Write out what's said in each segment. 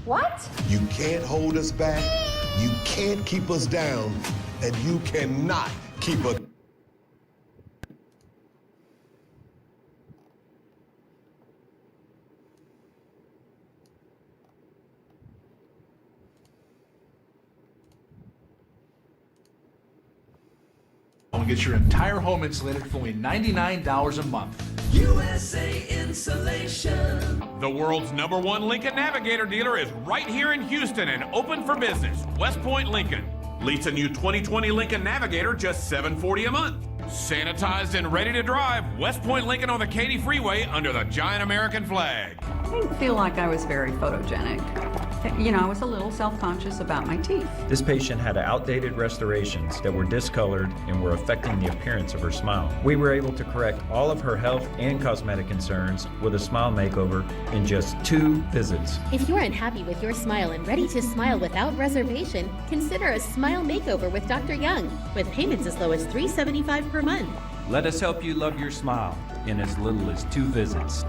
What? You can't hold us back, you can't keep us down, and you cannot keep us. Get your entire home insulated for only $99 a month. USA Insulation. The world's #1 Lincoln Navigator dealer is right here in Houston and open for business. West Point Lincoln. Lease a new 2020 Lincoln Navigator just $740 a month. Sanitized and ready to drive. West Point Lincoln on the Katy Freeway under the giant American flag. I didn't feel like I was very photogenic. You know, I was a little self-conscious about my teeth. This patient had outdated restorations that were discolored and were affecting the appearance of her smile. We were able to correct all of her health and cosmetic concerns with a smile makeover in just 2 visits. If you're unhappy with your smile and ready to smile without reservation, consider a smile makeover with Dr. Young, with payments as low as $375 per month. Let us help you love your smile in as little as 2 visits.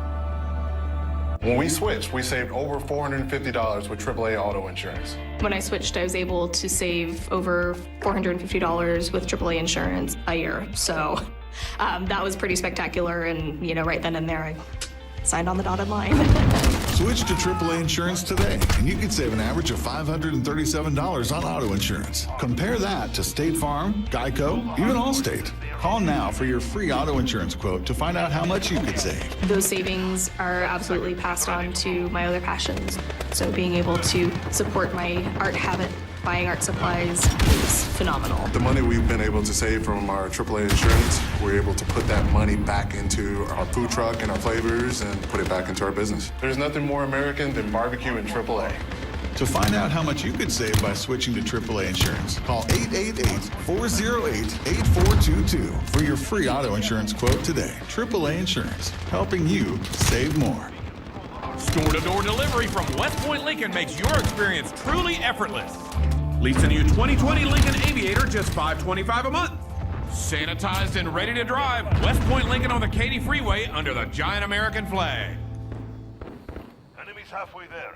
When we switched, we saved over $450 with AAA auto insurance. When I switched, I was able to save over $450 with AAA insurance a year. So that was pretty spectacular. And, you know, right then and there, I signed on the dotted line. Switch to AAA insurance today, and you can save an average of $537 on auto insurance. Compare that to State Farm, Geico, even Allstate. Call now for your free auto insurance quote to find out how much you could save. Those savings are absolutely passed on to my other passions. So being able to support my art habit, buying art supplies, is phenomenal. The money we've been able to save from our AAA insurance, we're able to put that money back into our food truck and our flavors and put it back into our business. There's nothing more American than barbecue and AAA. To find out how much you could save by switching to AAA insurance, call 888-408-8422 for your free auto insurance quote today. AAA Insurance, helping you save more. Store-to-door delivery from West Point Lincoln makes your experience truly effortless. Lease a new 2020 Lincoln Aviator just $525 a month. Sanitized and ready to drive. West Point Lincoln on the Katy Freeway under the giant American flag. Enemies halfway there.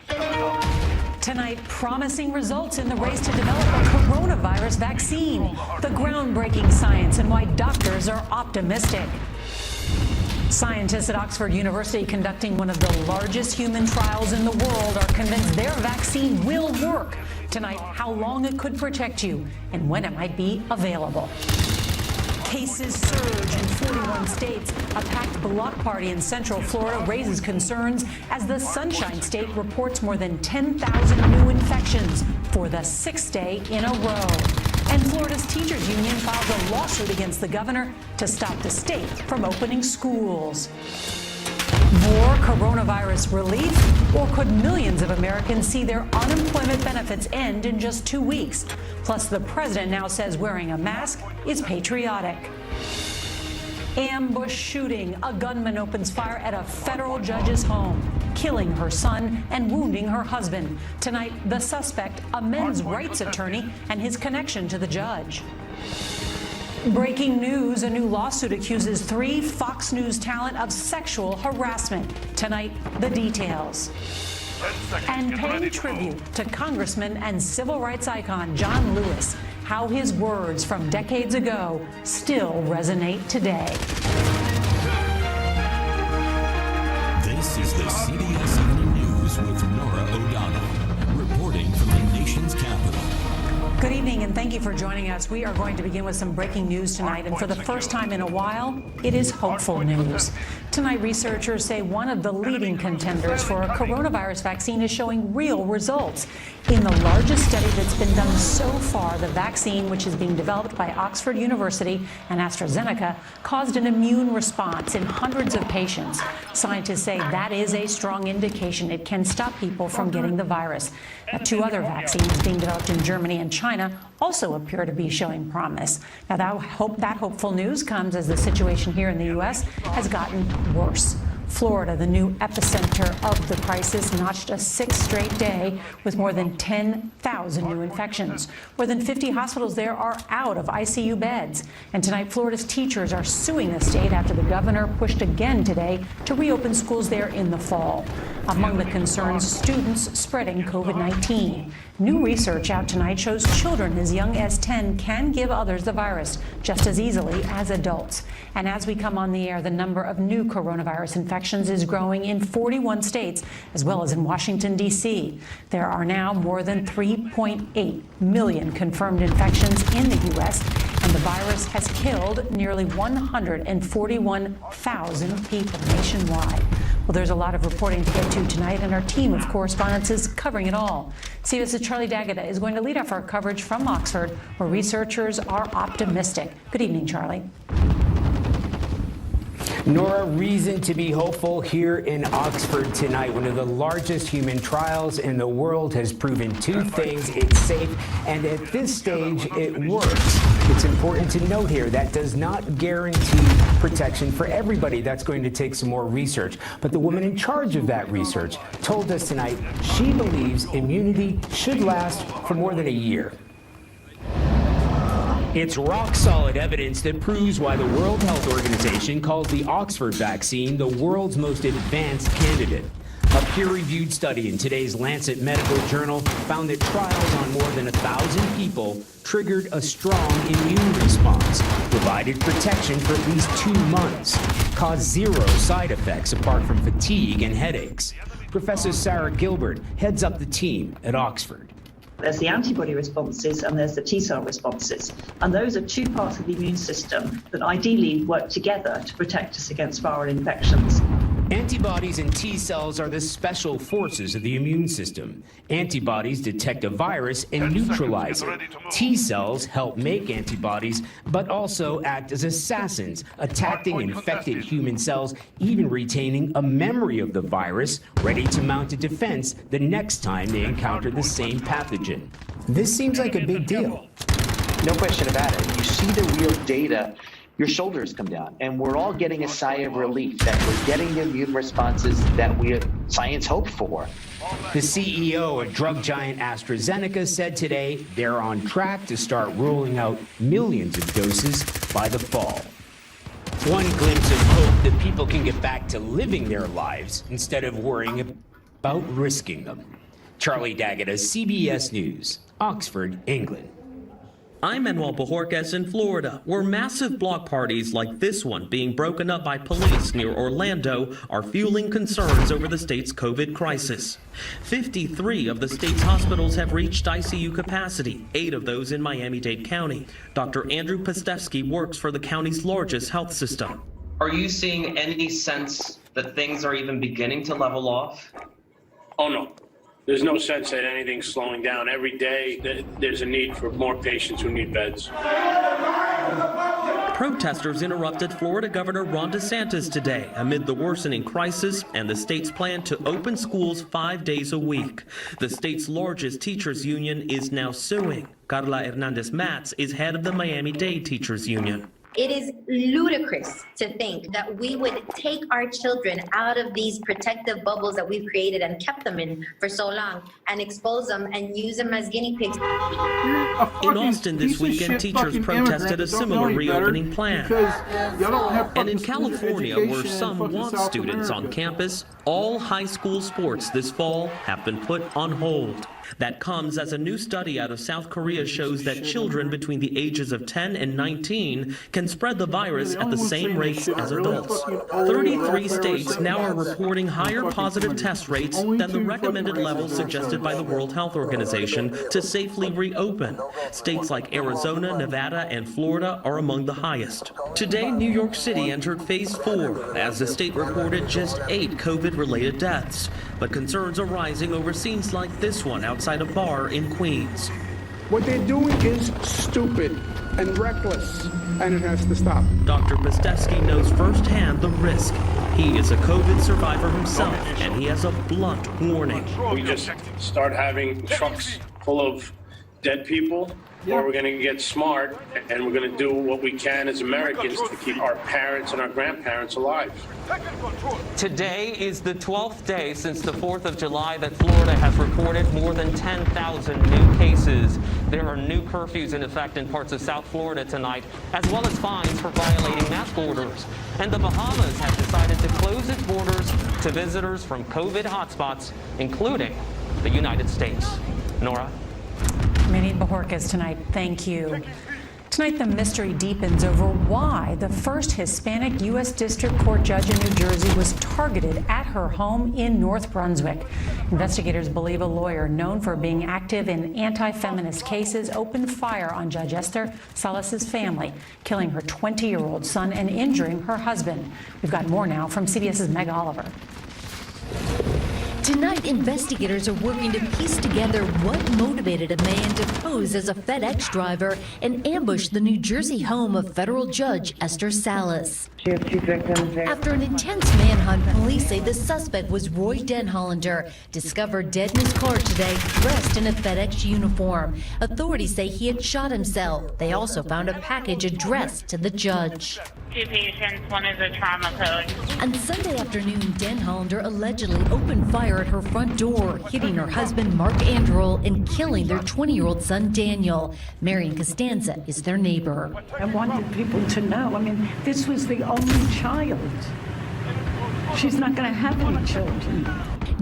Tonight, promising results in the race to develop a coronavirus vaccine. The groundbreaking science and why doctors are optimistic. Scientists at Oxford University conducting one of the largest human trials in the world are convinced their vaccine will work. Tonight, how long it could protect you and when it might be available. Cases surge in 41 states. A packed block party in Central Florida raises concerns as the Sunshine State reports more than 10,000 new infections for the 6th day in a row. And Florida's teachers union filed a lawsuit against the governor to stop the state from opening schools. More coronavirus relief, or could millions of Americans see their unemployment benefits end in just 2 weeks? Plus, the president now says wearing a mask is patriotic. Ambush shooting. A gunman opens fire at a federal judge's home, killing her son and wounding her husband. Tonight, the suspect, a men's rights attorney, and his connection to the judge. Breaking news, a new lawsuit accuses 3 Fox News talent of sexual harassment. Tonight, the details. And paying tribute to Congressman and civil rights icon John Lewis, how his words from decades ago still resonate today. This is the CBS Evening News with Nora O'Donnell, reporting from the nation's capital. Good evening, and thank you for joining us. We are going to begin with some breaking news tonight, and for the first time in a while, it is hopeful news. Tonight, researchers say one of the leading contenders for a coronavirus vaccine is showing real results. In the largest study that's been done so far, the vaccine, which is being developed by Oxford University and AstraZeneca, caused an immune response in hundreds of patients. Scientists say that is a strong indication it can stop people from getting the virus. Now, 2 other vaccines being developed in Germany and China also appear to be showing promise. Now, that hopeful news comes as the situation here in the U.S. has gotten worse. Florida, the new epicenter of the crisis, notched a 6th straight day with more than 10,000 new infections. More than 50 hospitals there are out of ICU beds. And tonight, Florida's teachers are suing the state after the governor pushed again today to reopen schools there in the fall. Among the concerns, students spreading COVID-19. New research out tonight shows children as young as 10 can give others the virus just as easily as adults. And as we come on the air, the number of new coronavirus infections is growing in 41 states, as well as in Washington, D.C. There are now more than 3.8 million confirmed infections in the U.S., and the virus has killed nearly 141,000 people nationwide. Well, there's a lot of reporting to get to tonight, and our team of correspondents is covering it all. CBS's Charlie D'Agata is going to lead off our coverage from Oxford, where researchers are optimistic. Good evening, Charlie. Nora, reason to be hopeful here in Oxford tonight. One of the largest human trials in the world has proven two things. It's safe, and at this stage, it works. It's important to note here that does not guarantee protection for everybody. That's going to take some more research. But the woman in charge of that research told us tonight she believes immunity should last for more than a year. It's rock-solid evidence that proves why the World Health Organization calls the Oxford vaccine the world's most advanced candidate. A peer-reviewed study in today's Lancet Medical Journal found that trials on more than 1,000 people triggered a strong immune response, provided protection for at least 2 months, caused 0 side effects apart from fatigue and headaches. Professor Sarah Gilbert heads up the team at Oxford. There's the antibody responses and there's the T-cell responses. And those are two parts of the immune system that ideally work together to protect us against viral infections. Antibodies and T-cells are the special forces of the immune system. Antibodies detect a virus and neutralize it. T-cells help make antibodies, but also act as assassins, attacking infected human cells, even retaining a memory of the virus, ready to mount a defense the next time they encounter the same pathogen. This seems like a big deal. No question about it. You see the real data, your shoulders come down, and we're all getting a sigh of relief that we're getting the immune responses that science hoped for. The CEO of drug giant AstraZeneca said today they're on track to start rolling out millions of doses by the fall. One glimpse of hope that people can get back to living their lives instead of worrying about risking them. Charlie D'Agata, CBS News, Oxford, England. I'm Manuel Bojorquez in Florida, where massive block parties like this one being broken up by police near Orlando are fueling concerns over the state's COVID crisis. 53 of the state's hospitals have reached ICU capacity, 8 of those in Miami-Dade County. Dr. Andrew Pastewski works for the county's largest health system. Are you seeing any sense that things are even beginning to level off? Oh, no. There's no sense that anything's slowing down. Every day, there's a need for more patients who need beds. Protesters interrupted Florida Governor Ron DeSantis today amid the worsening crisis and the state's plan to open schools 5 days a week. The state's largest teachers union is now suing. Carla Hernandez-Matz is head of the Miami-Dade Teachers Union. It is ludicrous to think that we would take our children out of these protective bubbles that we've created and kept them in for so long and expose them and use them as guinea pigs. In Austin this weekend, teachers protested a similar reopening plan. And in California, where some want students on campus, all high school sports this fall have been put on hold. That comes as a new study out of South Korea shows that children between the ages of 10 and 19 can spread the virus at the same rates as adults. 33 states now are reporting higher positive test rates than the recommended levels suggested by the World Health Organization to safely reopen. States like Arizona, Nevada, and Florida are among the highest. Today, New York City entered phase 4 as the state reported just 8 COVID-related deaths. But concerns are rising over scenes like this one outside a bar in Queens. What they're doing is stupid and reckless, and it has to stop. Dr. Pastewski knows firsthand the risk. He is a COVID survivor himself, and he has a blunt warning. We just start having trucks full of dead people, or we're going to get smart and we're going to do what we can as Americans to keep our parents and our grandparents alive. Today is the 12th day since the 4th of July that Florida has reported more than 10,000 new cases. There are new curfews in effect in parts of South Florida tonight, as well as fines for violating mask orders. And the Bahamas has decided to close its borders to visitors from COVID hotspots, including the United States. Nora? Minnie Bajorquez tonight, thank you. Tonight, the mystery deepens over why the first Hispanic U.S. District Court judge in New Jersey was targeted at her home in North Brunswick. Investigators believe a lawyer known for being active in anti-feminist cases opened fire on Judge Esther Salas's family, killing her 20-year-old son and injuring her husband. We've got more now from CBS's Meg Oliver. Tonight, investigators are working to piece together what motivated a man to pose as a FedEx driver and ambush the New Jersey home of federal judge Esther Salas. After an intense manhunt, police say the suspect was Roy Denhollander, discovered dead in his car today, dressed in a FedEx uniform. Authorities say he had shot himself. They also found a package addressed to the judge. 2 patients, one is a trauma code. On Sunday afternoon, Denhollander allegedly opened fire at her front door, hitting her husband Mark Anderl and killing their 20-year-old son Daniel. Marion Costanza is their neighbor. I wanted people to know. I mean, this was the only child. She's not going to have any children.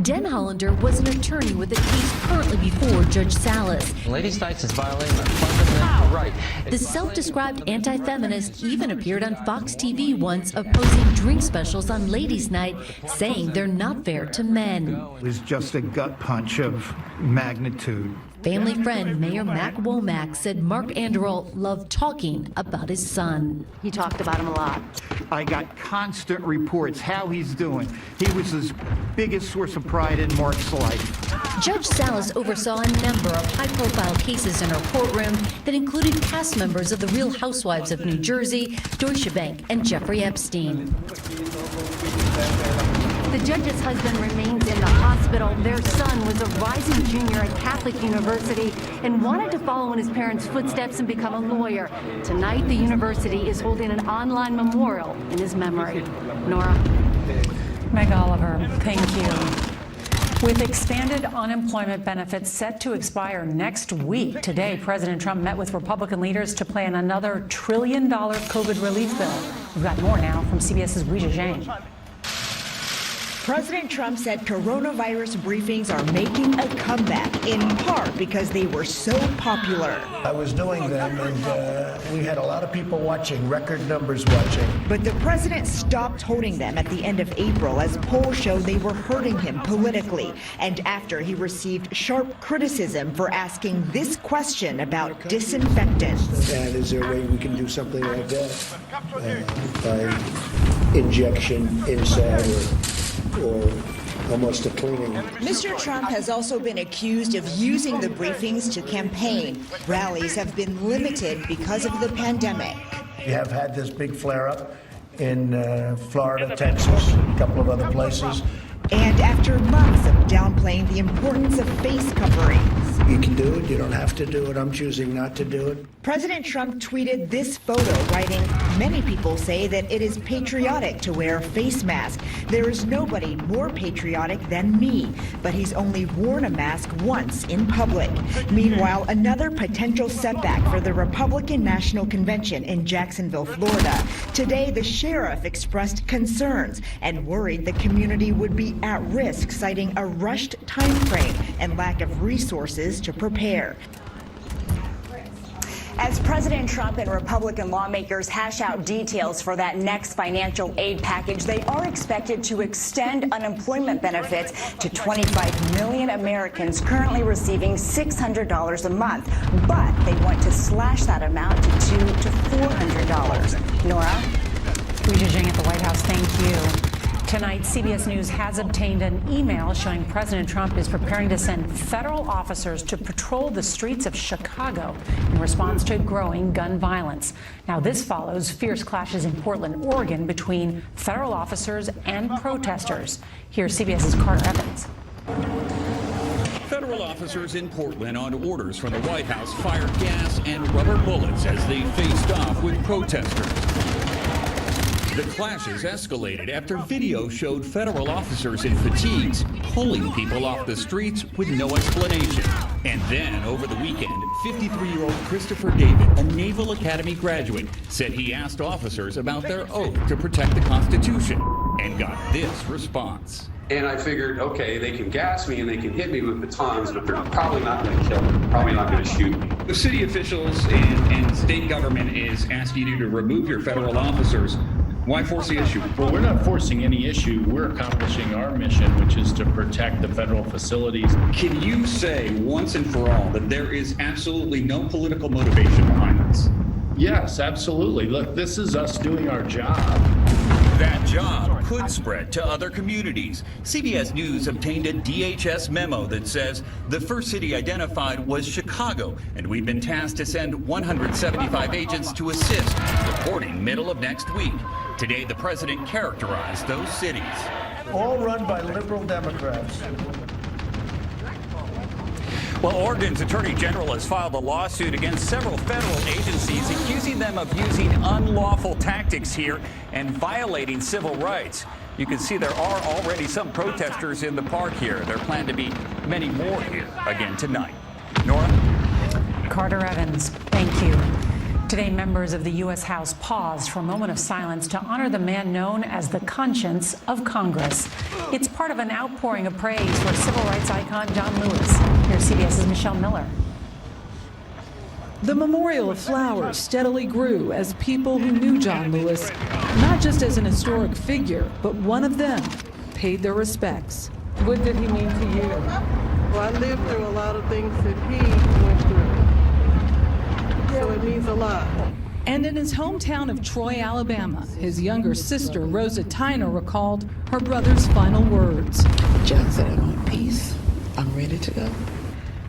Denhollander was an attorney with a case currently before Judge Salas. Ladies' Nights is violating a fundamental right. The self-described anti-feminist even appeared on Fox TV once, opposing drink specials on Ladies' Night, saying they're not fair to men. It was just a gut punch of magnitude. Family friend Mayor Mac Womack said Mark Anderl loved talking about his son. He talked about him a lot. I got constant reports how he's doing. He was his biggest source of pride in Mark's life. Judge Salas oversaw a number of high-profile cases in her courtroom that included cast members of The Real Housewives of New Jersey, Deutsche Bank, and Jeffrey Epstein. The judge's husband remains in the hospital. Their son was a rising junior at Catholic University and wanted to follow in his parents' footsteps and become a lawyer. Tonight, the university is holding an online memorial in his memory. Nora? Meg Oliver, thank you. With expanded unemployment benefits set to expire next week, today President Trump met with Republican leaders to plan another $1 trillion COVID relief bill. We've got more now from CBS's Weijia Zhang. President Trump said coronavirus briefings are making a comeback, in part because they were so popular. I was doing them, and we had a lot of people watching, record numbers watching. But the president stopped holding them at the end of April as polls show they were hurting him politically, and after he received sharp criticism for asking this question about disinfectants. And is there a way we can do something like that by injection inside or almost a cleaning? Mr. Trump has also been accused of using the briefings to campaign. Rallies have been limited because of the pandemic. We have had this big flare-up in Florida, Texas, a couple of other places. And after months of downplaying the importance of face coverings. You can do it, you don't have to do it, I'm choosing not to do it. President Trump tweeted this photo, writing, "Many people say that it is patriotic to wear a face mask. There is nobody more patriotic than me, but he's only worn a mask once in public." Meanwhile, another potential setback for the Republican National Convention in Jacksonville, Florida. Today, the sheriff expressed concerns and worried the community would be at risk, citing a rushed time frame and lack of resources to prepare. As President Trump and Republican lawmakers hash out details for that next financial aid package, they are expected to extend unemployment benefits to 25 million Americans currently receiving $600 a month. But they want to slash that amount to $200 to $400. Nora? Weijia Zhang at the White House, thank you. Tonight, CBS News has obtained an email showing President Trump is preparing to send federal officers to patrol the streets of Chicago in response to growing gun violence. Now, this follows fierce clashes in Portland, Oregon between federal officers and protesters. Here's CBS's Carter Evans. Federal officers in Portland on orders from the White House fired gas and rubber bullets as they faced off with protesters. The clashes escalated after video showed federal officers in fatigues pulling people off the streets with no explanation. And then, over the weekend, 53-year-old Christopher David, a Naval Academy graduate, said he asked officers about their oath to protect the Constitution and got this response. And I figured, okay, they can gas me and they can hit me with batons, but they're probably not going to kill me, probably not going to shoot me. The city officials and state government is asking you to remove your federal officers. Why force the issue? Well, we're not forcing any issue. We're accomplishing our mission, which is to protect the federal facilities. Can you say once and for all that there is absolutely no political motivation behind this? Yes, absolutely. Look, this is us doing our job. That job could spread to other communities. CBS News obtained a DHS memo that says the first city identified was Chicago, and we've been tasked to send 175 agents to assist, reporting middle of next week. Today, the president characterized those cities. All run by liberal Democrats. Well, Oregon's Attorney General has filed a lawsuit against several federal agencies, accusing them of using unlawful tactics here and violating civil rights. You can see there are already some protesters in the park here. There plan to be many more here again tonight. Nora? Carter Evans, thank you. Today, members of the U.S. House paused for a moment of silence to honor the man known as the conscience of Congress. It's part of an outpouring of praise for civil rights icon John Lewis. Here's CBS's Michelle Miller. The memorial of flowers steadily grew as people who knew John Lewis, not just as an historic figure, but one of them, paid their respects. What did he mean to you? Well, I lived through a lot of things that he went through. So it means a lot. And in his hometown of Troy, Alabama, his younger sister, Rosa Tyner, recalled her brother's final words. John said, "I want peace. I'm ready to go."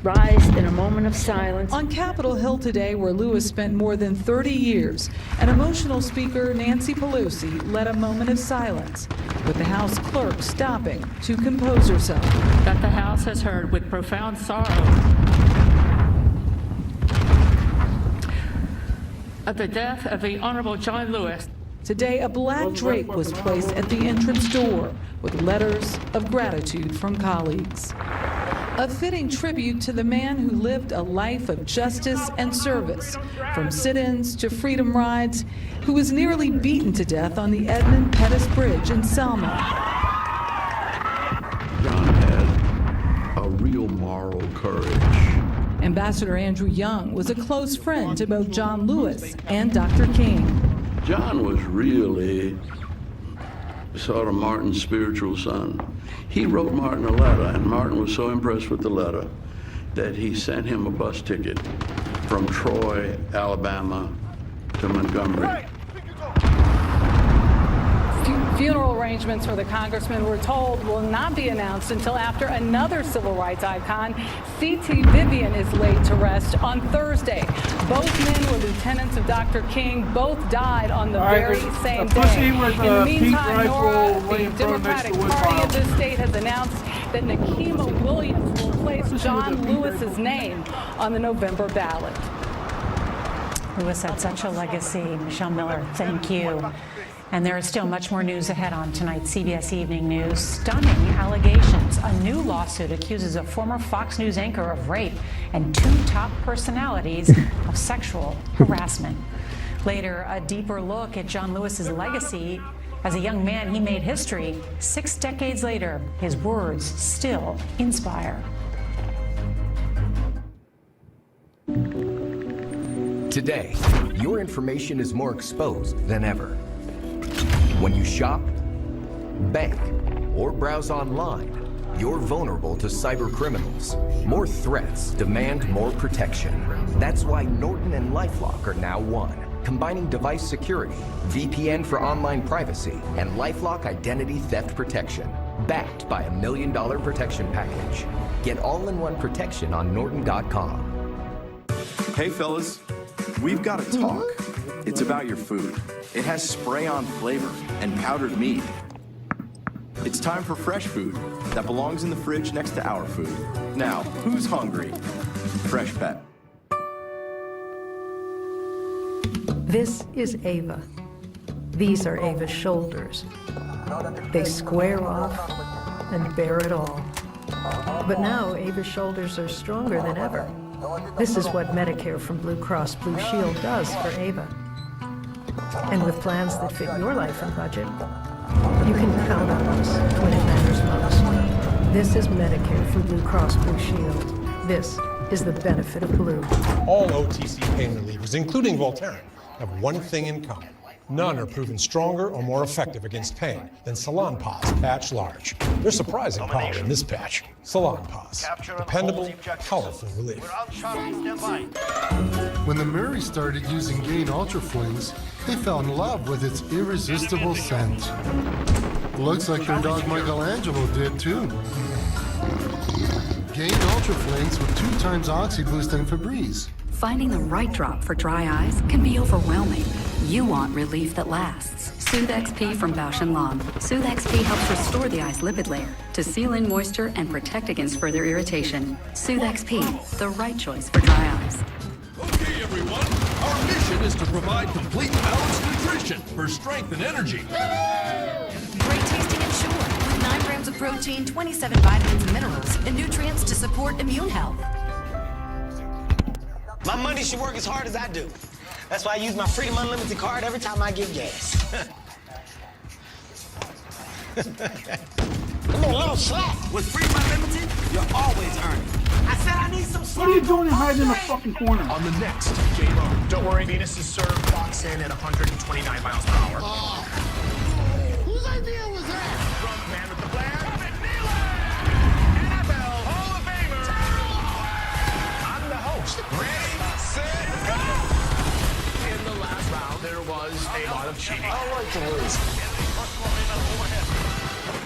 Rise in a moment of silence. On Capitol Hill today, where Lewis spent more than 30 years, an emotional speaker, Nancy Pelosi, led a moment of silence, with the House clerk stopping to compose herself. That the House has heard with profound sorrow of the death of the Honorable John Lewis. Today, a black drape was placed at the entrance door with letters of gratitude from colleagues. A fitting tribute to the man who lived a life of justice and service, from sit-ins to freedom rides, who was nearly beaten to death on the Edmund Pettus Bridge in Selma. John had a real moral courage. Ambassador Andrew Young was a close friend to both John Lewis and Dr. King. John was really sort of Martin's spiritual son. He wrote Martin a letter, and Martin was so impressed with the letter that he sent him a bus ticket from Troy, Alabama to Montgomery. Funeral arrangements for the congressman, we're told, will not be announced until after another civil rights icon, C.T. Vivian, is laid to rest on Thursday. Both men were lieutenants of Dr. King. Both died on the very same day. In the meantime, Nora, the Democratic Party of this state has announced that Nikema Williams will replace John Lewis's name on the November ballot. Lewis had such a legacy. Michelle Miller, thank you. And there is still much more news ahead on tonight's CBS Evening News. Stunning allegations. A new lawsuit accuses a former Fox News anchor of rape and two top personalities of sexual harassment. Later, a deeper look at John Lewis's legacy. As a young man, he made history. 6 decades later, his words still inspire. Today, your information is more exposed than ever. When you shop, bank, or browse online, you're vulnerable to cyber criminals. More threats demand more protection. That's why Norton and LifeLock are now one, combining device security, VPN for online privacy, and LifeLock identity theft protection, backed by $1 million protection package. Get all-in-one protection on Norton.com. Hey fellas, we've got to talk. It's about your food. It has spray-on flavor and powdered meat. It's time for fresh food that belongs in the fridge next to our food. Now, who's hungry? Fresh Pet. This is Ava. These are Ava's shoulders. They square off and bear it all. But now Ava's shoulders are stronger than ever. This is what Medicare from Blue Cross Blue Shield does for Ava. And with plans that fit your life and budget, you can count on us when it matters most. This is Medicare from Blue Cross Blue Shield. This is the benefit of Blue. All OTC pain relievers, including Voltaren, have one thing in common. None are proven stronger or more effective against pain than Salonpas Patch Large. There's surprising power in this patch. Salonpas. Dependable, powerful relief. When the Murrays started using Gain Ultra Flings, they fell in love with its irresistible scent. Looks like their dog Michelangelo did too. Gain Ultra Flings with 2 times OxyBoost and Febreze. Finding the right drop for dry eyes can be overwhelming. You want relief that lasts. Soothe XP from Bausch & Lomb. Soothe XP helps restore the eye's lipid layer to seal in moisture and protect against further irritation. Soothe XP, the right choice for dry eyes. Okay, everyone. Our mission is to provide complete balanced nutrition for strength and energy. Great tasting and sure, with 9 grams of protein, 27 vitamins and minerals, and nutrients to support immune health. My money should work as hard as I do. That's why I use my Freedom Unlimited card every time I get gas. Come on, a little slack. With Freedom Unlimited, you're always earning. I said I need some slack. What are you doing hiding in the fucking corner? On the next J-Lo. Don't worry, Venus is served clocks in at 129 miles per hour. Whose idea was that? From Man with the Plan, NFL Hall of Famer. I'm the host. Ready, set, go! In the last round, there was a lot of cheating. I like to lose.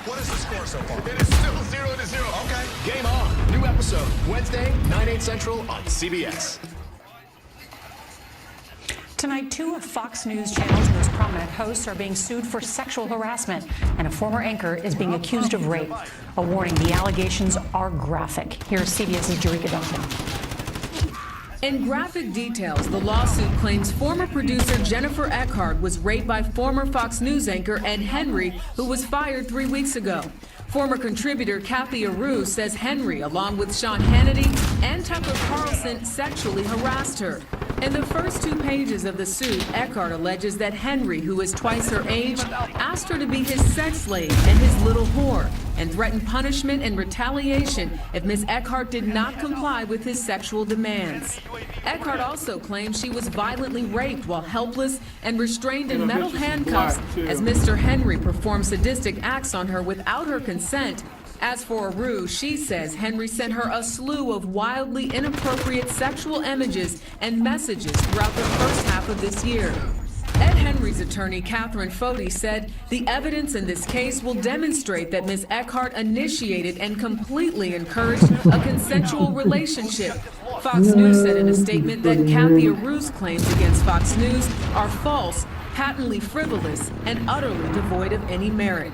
What is the score so far? It is still 0-0. Okay. Game on. New episode Wednesday, 9/8 Central on CBS. Tonight, 2 of Fox News Channel's most prominent hosts are being sued for sexual harassment, and a former anchor is being accused of rape. A warning, the allegations are graphic. Here's CBS's Jerika Duncan. In graphic details, the lawsuit claims former producer Jennifer Eckhart was raped by former Fox News anchor Ed Henry, who was fired 3 weeks ago. Former contributor Kathy Arue says Henry, along with Sean Hannity and Tucker Carlson, sexually harassed her. In the first 2 pages of the suit, Eckhart alleges that Henry, who is twice her age, asked her to be his sex slave and his little whore, and threatened punishment and retaliation if Ms. Eckhart did not comply with his sexual demands. Eckhart also claims she was violently raped while helpless and restrained in metal handcuffs as Mr. Henry performed sadistic acts on her without her consent. As for Arue, she says Henry sent her a slew of wildly inappropriate sexual images and messages throughout the first half of this year. Ed Henry's attorney, Catherine Foti, said the evidence in this case will demonstrate that Ms. Eckhart initiated and completely encouraged a consensual relationship. Fox News said in a statement that Kathy Arue's claims against Fox News are false, patently frivolous, and utterly devoid of any merit.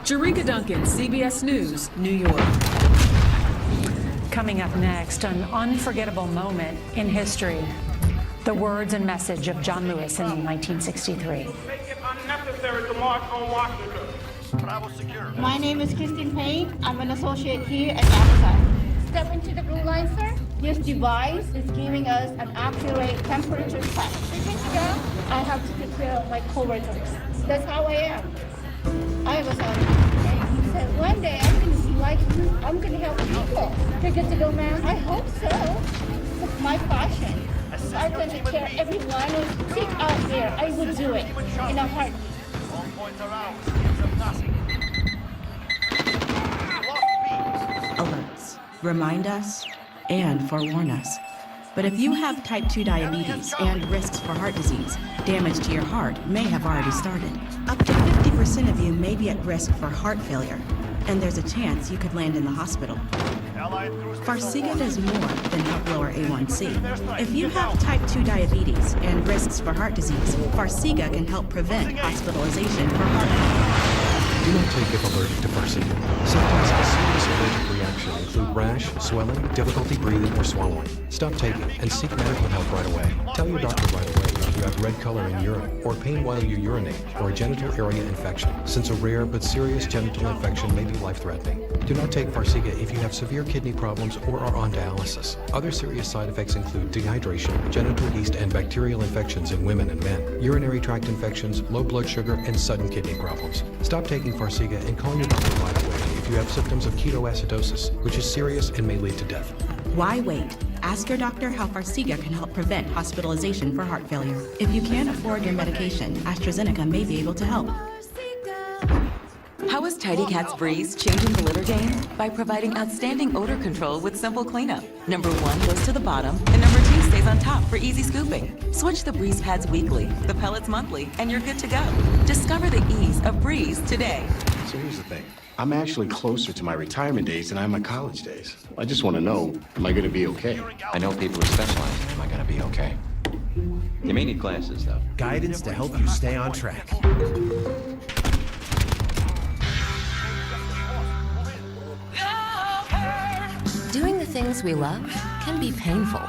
Jerika Duncan, CBS News, New York. Coming up next, an unforgettable moment in history. The words and message of John Lewis in 1963. Make it unnecessary to march on Washington. My name is Christine Payne. I'm an associate here at NASA. Step into the blue line, sir. This device is giving us an accurate temperature check. 3 weeks ago, I have to take care of my coworkers. That's how I am. I have a son. And he said, one day I'm going to be like you. I'm going to help people. You're good to go, ma'am? I hope so. It's my passion. I'm going to take care of everyone who's sick out there. I would do it in a heartbeat. Alerts remind us and forewarn us. But if you have type 2 diabetes and risks for heart disease, damage to your heart may have already started. Up to 50% of you may be at risk for heart failure, and there's a chance you could land in the hospital. Farxiga does more than help lower A1C. If you have type 2 diabetes and risks for heart disease, Farxiga can help prevent hospitalization for heart failure. Do not take if allergic to Farxiga. Sometimes a serious allergic reaction infection include rash, swelling, difficulty breathing, or swallowing, stop taking and seek medical help right away. Tell your doctor right away if you have red color in urine, or pain while you urinate, or a genital area infection, since a rare but serious genital infection may be life-threatening. Do not take Farxiga if you have severe kidney problems or are on dialysis. Other serious side effects include dehydration, genital yeast and bacterial infections in women and men, urinary tract infections, low blood sugar, and sudden kidney problems. Stop taking Farxiga and call your doctor right away if you have symptoms of ketoacidosis, which is serious and may lead to death. Why wait? Ask your doctor how Farxiga can help prevent hospitalization for heart failure. If you can't afford your medication, AstraZeneca may be able to help. How is Tidy Cat's Breeze changing the litter game? By providing outstanding odor control with simple cleanup. Number 1 goes to the bottom, and number 2 stays on top for easy scooping. Switch the Breeze pads weekly, the pellets monthly, and you're good to go. Discover the ease of Breeze today. So here's the thing. I'm actually closer to my retirement days than I am my college days. I just want to know, am I going to be okay? I know people who specialize in am I going to be okay. You may need glasses, though. Guidance to help you stay on track. Doing the things we love can be painful.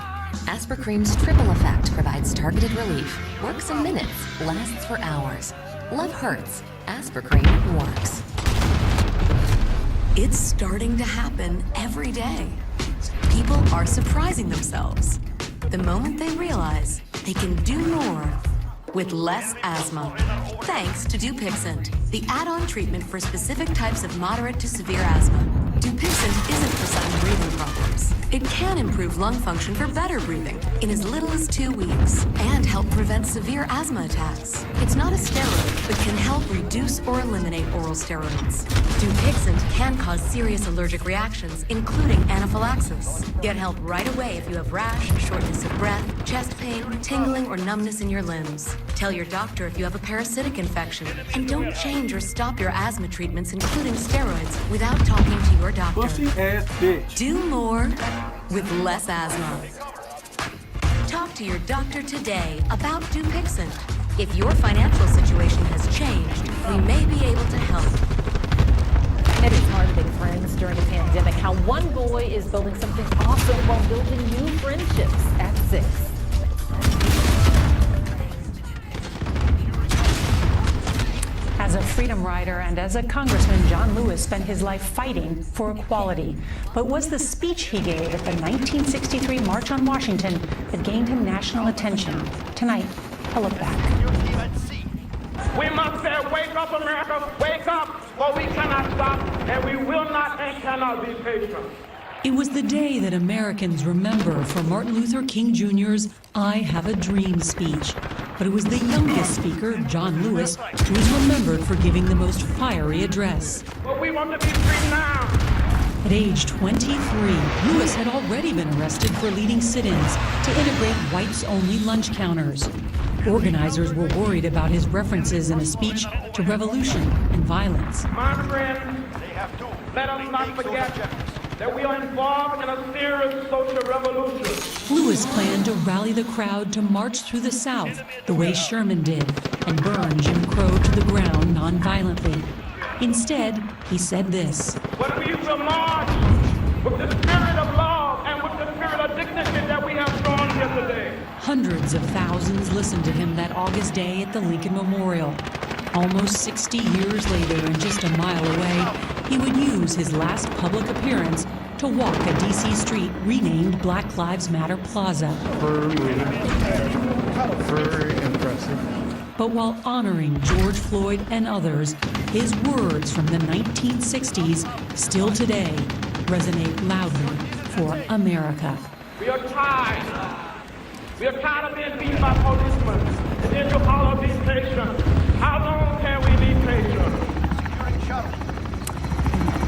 Aspercream's triple effect provides targeted relief, works in minutes, lasts for hours. Love hurts. Aspercream works. It's starting to happen every day. People are surprising themselves the moment they realize they can do more with less asthma. Thanks to Dupixent, the add-on treatment for specific types of moderate to severe asthma. Dupixent isn't for sudden breathing problems. It can improve lung function for better breathing in as little as 2 weeks and help prevent severe asthma attacks. It's not a steroid, but can help reduce or eliminate oral steroids. Dupixent can cause serious allergic reactions, including anaphylaxis. Get help right away if you have rash, shortness of breath, chest pain, tingling, or numbness in your limbs. Tell your doctor if you have a parasitic infection. And don't change or stop your asthma treatments, including steroids, without talking to your doctor. Pussy ass bitch. Do more with less asthma. Talk to your doctor today about Dupixent. If your financial situation has changed, we may be able to help. It is hard to make friends during a pandemic. How one boy is building something awesome while building new friendships at 6. As a freedom rider and as a congressman, John Lewis spent his life fighting for equality. But was the speech he gave at the 1963 March on Washington that gained him national attention? Tonight, a look back. We must say, wake up, America, wake up, for we cannot stop, and we will not and cannot be patient. It was the day that Americans remember for Martin Luther King Jr.'s I Have a Dream speech. But it was the youngest speaker, John Lewis, who is remembered for giving the most fiery address. But we want to be free now. At age 23, Lewis had already been arrested for leading sit-ins to integrate whites-only lunch counters. Organizers were worried about his references in a speech to revolution and violence. My friends, let us not forget that we are involved in a serious social revolution. Lewis planned to rally the crowd to march through the South the way Sherman did and burn Jim Crow to the ground nonviolently. Instead, he said this. But we will march with the spirit of love and with the spirit of dignity that we have shown here today. Hundreds of thousands listened to him that August day at the Lincoln Memorial. Almost 60 years later and just a mile away, he would use his last public appearance to walk a D.C. street renamed Black Lives Matter Plaza. Very impressive. But while honoring George Floyd and others, his words from the 1960s still today resonate loudly for America. We are tired. We are tired of being beaten by policemen. And then you all be patient. How long can we be patient?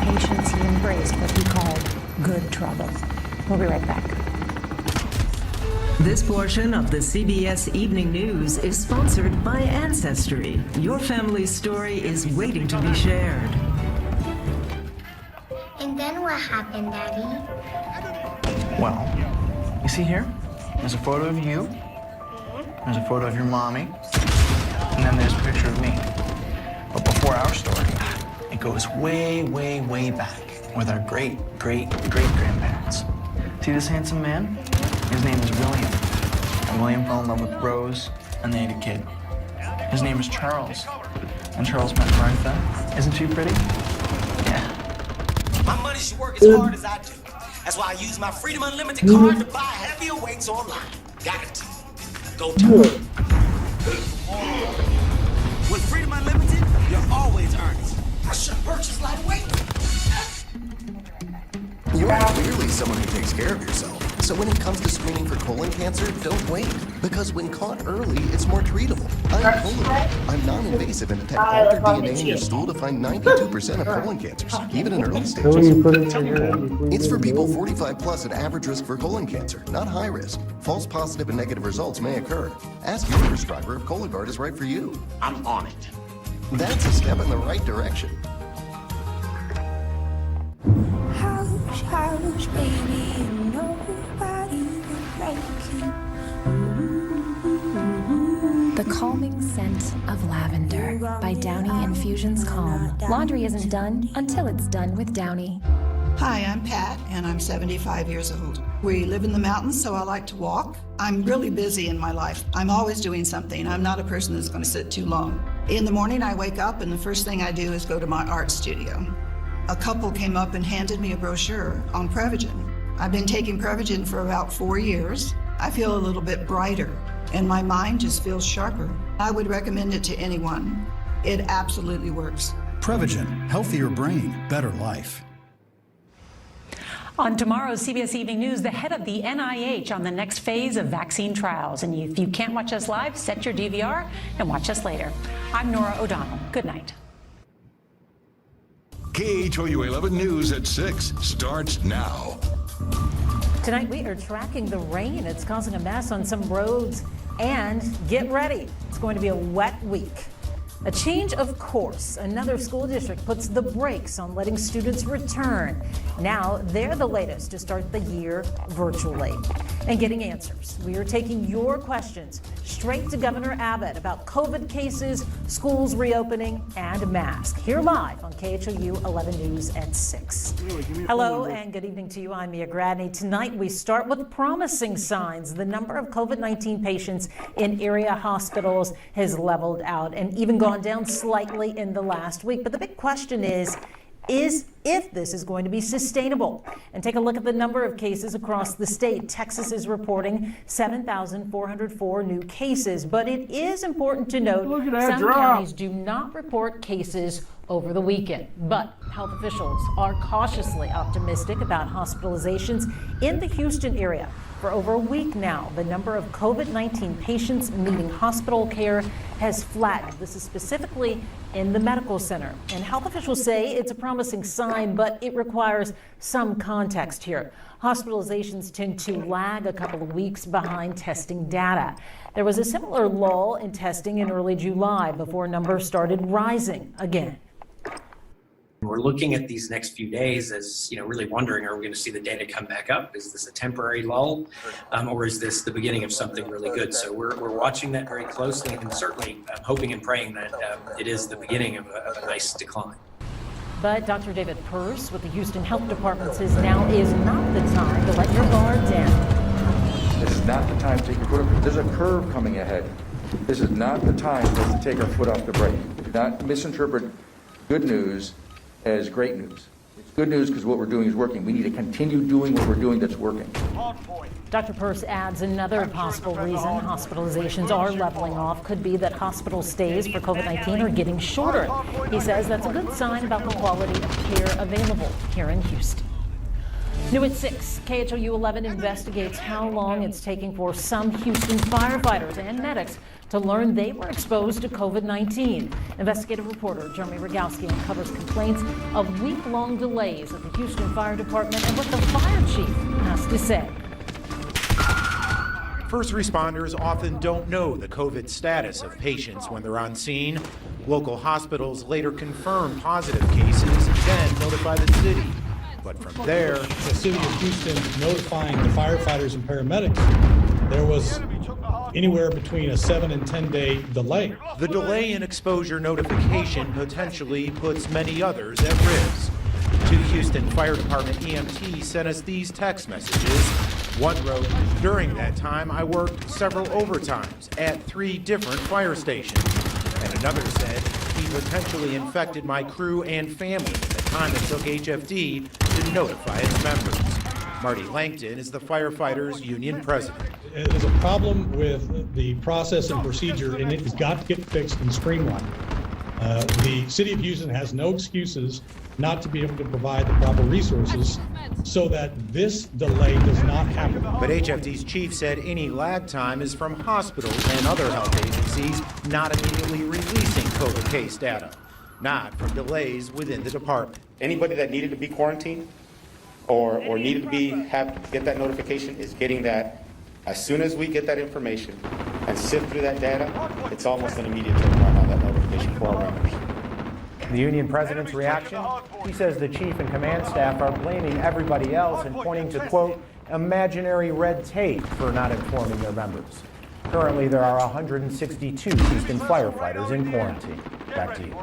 Patience, he embraced what he called good trouble. We'll be right back. This portion of the CBS Evening News is sponsored by Ancestry. Your family's story is waiting to be shared. And then what happened, Daddy? Well, you see here? There's a photo of you. There's a photo of your mommy. And then there's a picture of me. But before our story, it goes way, way, way back. with our great-great-great-grandparents. See this handsome man? His name is William. And William fell in love with Rose, and they had a kid. His name is Charles. And Charles met Martha. Isn't she pretty? Yeah. My money should work as hard as I do. That's why I use my Freedom Unlimited card to buy heavier weights online. Got it. Go to it. With Freedom Unlimited, you're always earning. I should purchase lightweight. You are clearly someone who takes care of yourself. So when it comes to screening for colon cancer, don't wait. Because when caught early, it's more treatable. I'm Colon. I'm non-invasive and detect altered DNA in your stool to find 92% of colon cancers, even in early stages. It's for people 45 plus at average risk for colon cancer, not high risk. False positive and negative results may occur. Ask your prescriber if Cologuard is right for you. I'm on it. That's a step in the right direction. Hush, baby, nobody will break you. The calming scent of lavender by Downy Infusions Calm. Laundry isn't done until it's done with Downy. Hi, I'm Pat, and I'm 75 years old. We live in the mountains, so I like to walk. I'm really busy in my life. I'm always doing something. I'm not a person that's going to sit too long. In the morning, I wake up, and the first thing I do is go to my art studio. A couple came up and handed me a brochure on Prevagen. I've been taking Prevagen for about 4 years. I feel a little bit brighter, and my mind just feels sharper. I would recommend it to anyone. It absolutely works. Prevagen, healthier brain, better life. On tomorrow's CBS Evening News, the head of the NIH on the next phase of vaccine trials. And if you can't watch us live, set your DVR and watch us later. I'm Nora O'Donnell. Good night. KHOU 11 News at 6 starts now. Tonight we are tracking the rain. It's causing a mess on some roads. And get ready, it's going to be a wet week. A change of course. Another school district puts the brakes on letting students return. Now they're the latest to start the year virtually. And getting answers. We are taking your questions straight to Governor Abbott about COVID cases, schools reopening, and masks. Here live on KHOU 11 News at 6. Hello and good evening to you. I'm Mia Gradney. Tonight we start with promising signs. The number of COVID-19 patients in area hospitals has leveled out and even gone down slightly in the last week. But the big question is if this is going to be sustainable. And take a look at the number of cases across the state. Texas is reporting 7,404 new cases. But it is important to note some counties do not report cases over the weekend. But health officials are cautiously optimistic about hospitalizations in the Houston area. For over a week now, the number of COVID-19 patients needing hospital care has flattened. This is specifically in the medical center. And health officials say it's a promising sign, but it requires some context here. Hospitalizations tend to lag a couple of weeks behind testing data. There was a similar lull in testing in early July before numbers started rising again. We're looking at these next few days as, really wondering, are we going to see the data come back up? Is this a temporary lull, or is this the beginning of something really good? So we're watching that very closely and certainly hoping and praying that it is the beginning of a nice decline. But Dr. David Pearce with the Houston Health Department says now is not the time to let your guard down. This is not the time to take your foot off. There's a curve coming ahead. This is not the time for us to take our foot off the brake. Do not misinterpret good news as great news. It's good news because what we're doing is working. We need to continue doing what we're doing that's working. Dr. Pearce adds another possible reason hospitalizations are leveling off could be that hospital stays for COVID-19 are getting shorter. He says that's a good sign about the quality of care available here in Houston. New at 6, KHOU 11 investigates how long it's taking for some Houston firefighters and medics to learn they were exposed to COVID-19. Investigative reporter Jeremy Rogowski uncovers complaints of week-long delays at the Houston Fire Department and what the fire chief has to say. First responders often don't know the COVID status of patients when they're on scene. Local hospitals later confirm positive cases, then notify the city. But from there, the city of Houston notifying the firefighters and paramedics, there was anywhere between a 7 and 10 day delay. The delay in exposure notification potentially puts many others at risk. To Houston Fire Department EMT sent us these text messages. One wrote, "During that time, I worked several overtimes at 3 different fire stations." And another said, "He potentially infected my crew and family at the time it took HFD to notify its members." Marty Langton is the firefighters union president. There's a problem with the process and procedure, and it has got to get fixed and streamlined. The city of Houston has no excuses not to be able to provide the proper resources so that this delay does not happen. But HFD's chief said any lag time is from hospitals and other health agencies not immediately releasing COVID case data, not from delays within the department. Anybody that needed to be quarantined or needed to get that notification is getting that. As soon as we get that information and sift through that data, it's almost an immediate turnaround on that notification for our members. The union president's reaction? He says the chief and command staff are blaming everybody else and pointing to, quote, imaginary red tape for not informing their members. Currently, there are 162 Houston firefighters in quarantine. Back to you.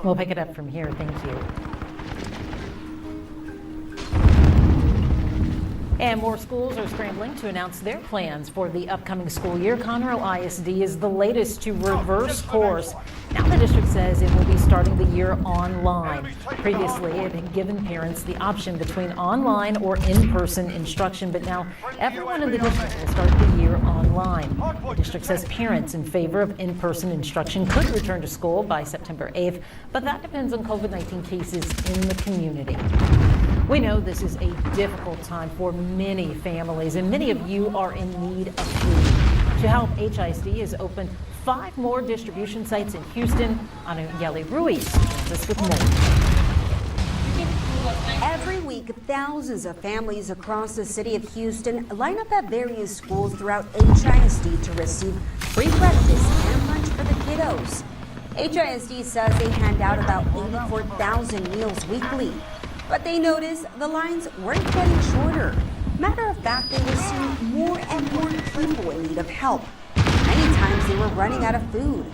We'll pick it up from here. Thank you. And more schools are scrambling to announce their plans for the upcoming school year. Conroe ISD is the latest to reverse course. Now the district says it will be starting the year online. Previously, it had given parents the option between online or in-person instruction, but now everyone in the district will start the year online. The district says parents in favor of in-person instruction could return to school by September 8th, but that depends on COVID-19 cases in the community. We know this is a difficult time for many families, and many of you are in need of food. To help, HISD has opened 5 more distribution sites in Houston. Ana Yeli Ruiz joins us with more. Every week, thousands of families across the city of Houston line up at various schools throughout HISD to receive free breakfast and lunch for the kiddos. HISD says they hand out about 84,000 meals weekly. But they noticed the lines weren't getting shorter. Matter of fact, they were seeing more and more people in need of help. Many times they were running out of food.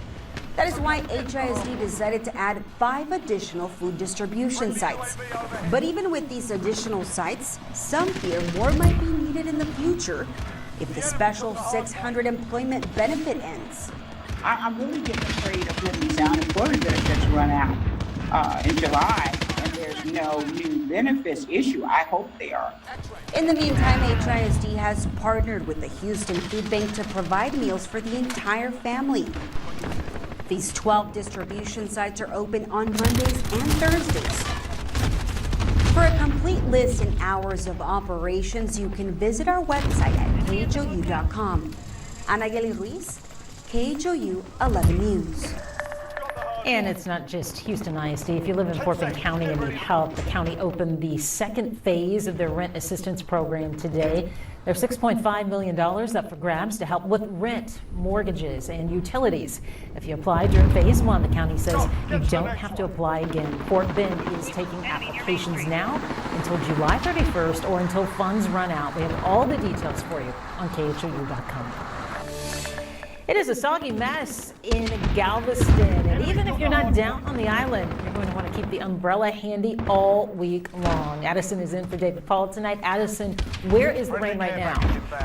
That is why HISD decided to add 5 additional food distribution sites. But even with these additional sites, some fear more might be needed in the future if the special $600 employment benefit ends. I'm really getting afraid of when these unemployment benefits run out in July. There's no new benefits issue. I hope they are. In the meantime, HISD has partnered with the Houston Food Bank to provide meals for the entire family. These 12 distribution sites are open on Mondays and Thursdays. For a complete list and hours of operations, you can visit our website at khou.com. Ana Yeli Ruiz, KHOU 11 News. And it's not just Houston ISD. If you live in Fort Bend County and need help, the county opened the second phase of their rent assistance program today. There's $6.5 million up for grabs to help with rent, mortgages, and utilities. If you apply during phase 1, the county says you don't have to apply again. Fort Bend is taking applications now until July 31st or until funds run out. We have all the details for you on khou.com. It is a soggy mess in Galveston, and even if you're not down on the island, you're going to want to keep the umbrella handy all week long. Addison is in for David Paul tonight. Addison, where is the rain right now?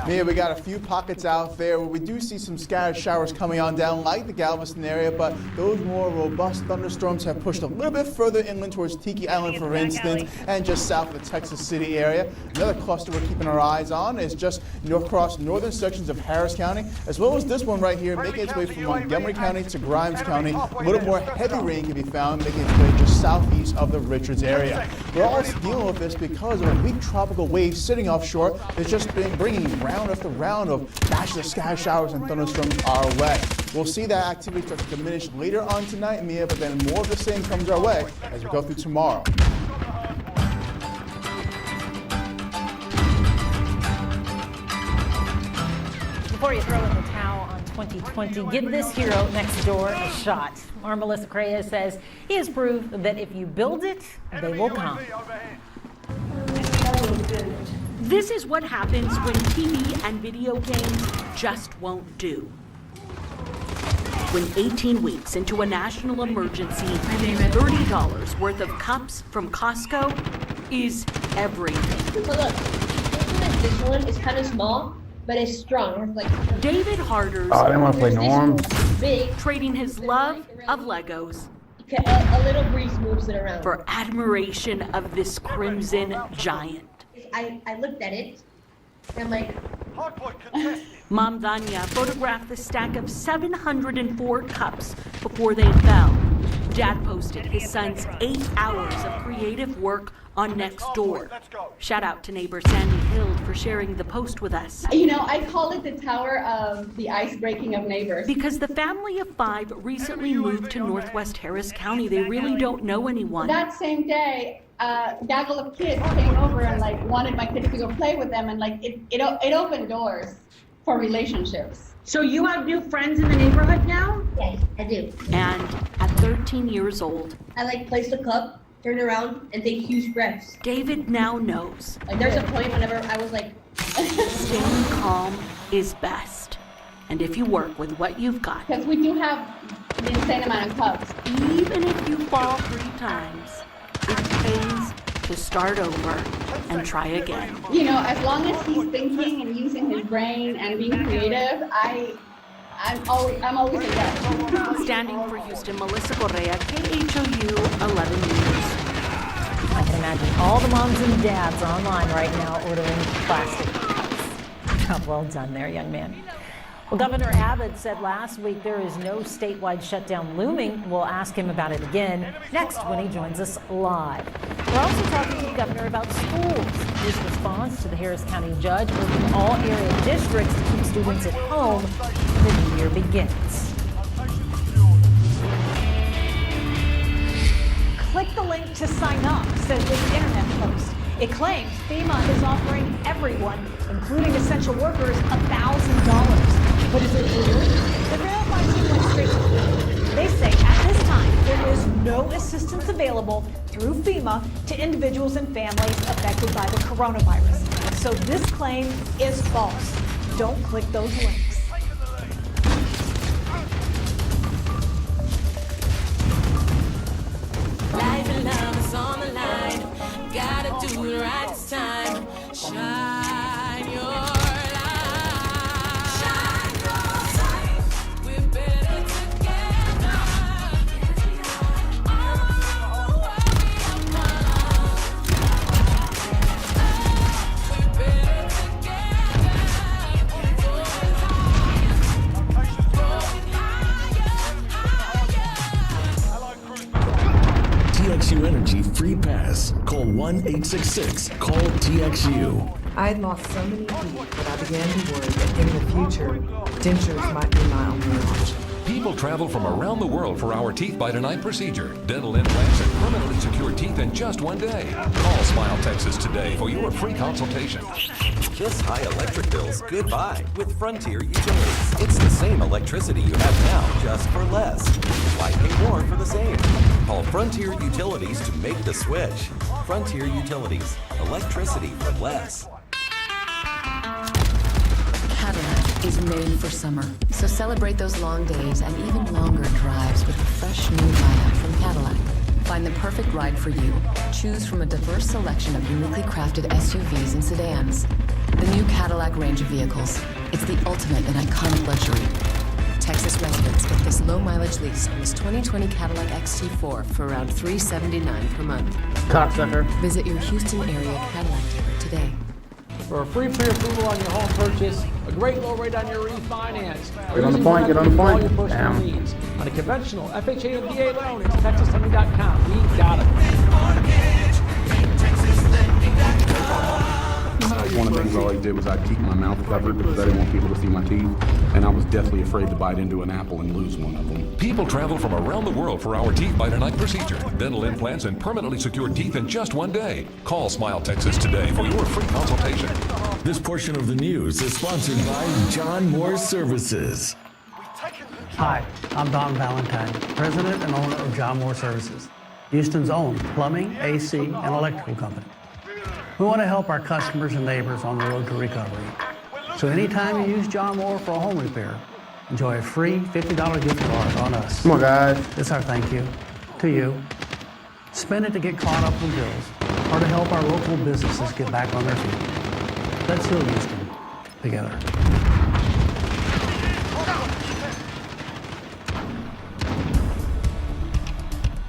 Mia, we got a few pockets out there where we do see some scattered showers coming on down, like the Galveston area, but those more robust thunderstorms have pushed a little bit further inland towards Tiki Island, for instance, and just south of the Texas City area. Another cluster we're keeping our eyes on is just across northern sections of Harris County, as well as this one right here, making its way from Montgomery County to Grimes County. A little more heavy rain can be found, making its way just southeast of the Richards area. We're also dealing with this because of a weak tropical wave sitting offshore that's just been bringing round after round of batches of scattered showers and thunderstorms our way. We'll see that activity start to diminish later on tonight, Mia, but then more of the same comes our way as we go through tomorrow. Before you throw in the towel on 2020, give this hero next door a shot. Our Melissa Correa says he has proved that if you build it, they will come. This is what happens when TV and video games just won't do. When 18 weeks into a national emergency, $30 worth of cups from Costco is everything. So look, this one is kind of small, but it's strong. It's like David Harder's Oh, they want to play Norm. big, trading his love of Legos a little breeze moves it around. for admiration of this crimson giant. I looked at it, and I'm like, Mom Danya photographed the stack of 704 cups before they fell. Dad posted his son's 8 hours of creative work on Nextdoor. Shout out to neighbor Sandy Hild for sharing the post with us. You know, I call it the tower of the ice breaking of neighbors. Because the family of 5 recently moved to Northwest Harris County. They really don't know anyone. That same day, a gaggle of kids came over and like wanted my kids to go play with them, and like it opened doors for relationships. So you have new friends in the neighborhood now? yes, I do. And at 13 years old, I like place the cup, turn around, and take huge breaths. David now knows Like there's a point whenever I was like, staying calm is best. And if you work with what you've got, Because we do have the insane amount of cups. even if you fall 3 times, it pays to start over and try again. You know, as long as he's thinking and using his brain and being creative, I'm always a yes. Standing for Houston, Melissa Correa, KHOU 11 News. I can imagine all the moms and dads online right now ordering plastic cups. Well done there, young man. Well, Governor Abbott said last week there is no statewide shutdown looming. We'll ask him about it again next when he joins us live. We're also talking to the governor about schools. His response to the Harris County judge urging all area districts to keep students at home when the new year begins. Click the link to sign up, says this internet post. It claims FEMA is offering everyone, including essential workers, $1,000. But is it real? The verified team went straight to FEMA. They say at this time there is no assistance available through FEMA to individuals and families affected by the coronavirus. So this claim is false. Don't click those links. Life and love is on the line. Gotta do it right this time. Shine your light. Shine your light. We're better together. Oh, we're better TXU Energy free pass. Call 1-866-CALL-TXU. I had lost so many teeth that I began to worry that in the future, dentures might be my only option. People travel from around the world for our Teeth by Tonight procedure. Dental implants and permanently secure teeth in just 1 day. Call Smile Texas today for your free consultation. Kiss high electric bills goodbye with Frontier Utilities. It's the same electricity you have now, just for less. Why pay more for the same? Call Frontier Utilities to make the switch. Frontier Utilities. Electricity for less. Cadillac is made for summer, so celebrate those long days and even longer drives with the fresh new lineup from Cadillac. Find the perfect ride for you. Choose from a diverse selection of uniquely crafted SUVs and sedans. The new Cadillac range of vehicles. It's the ultimate in iconic luxury. Texas residents get this low-mileage lease on this 2020 Cadillac XT4 for around $379 per month. Cocksucker. Visit your Houston area Cadillac dealer today. For a free pre-approval on your home purchase, a great low rate on your refinance. Get on the point, get on the point. All your personal Damn. needs. On a conventional FHA and VA loan, it's TexasLending.com. We got it. One of the things I always did was I'd keep my mouth covered because I didn't want people to see my teeth, and I was deathly afraid to bite into an apple and lose one of them. People travel from around the world for our Teeth by Tonight procedure. Dental implants and permanently secure teeth in just 1 day. Call Smile Texas today for your free consultation. This portion of the news is sponsored by John Moore Services. Hi, I'm Don Valentine, president and owner of John Moore Services, Houston's own plumbing, AC, and electrical company. We want to help our customers and neighbors on the road to recovery. So anytime you use John Moore for a home repair, enjoy a free $50 gift card on us. Come on, guys. It's our thank you to you. Spend it to get caught up with bills. or to help our local businesses get back on their feet. Let's heal Houston together.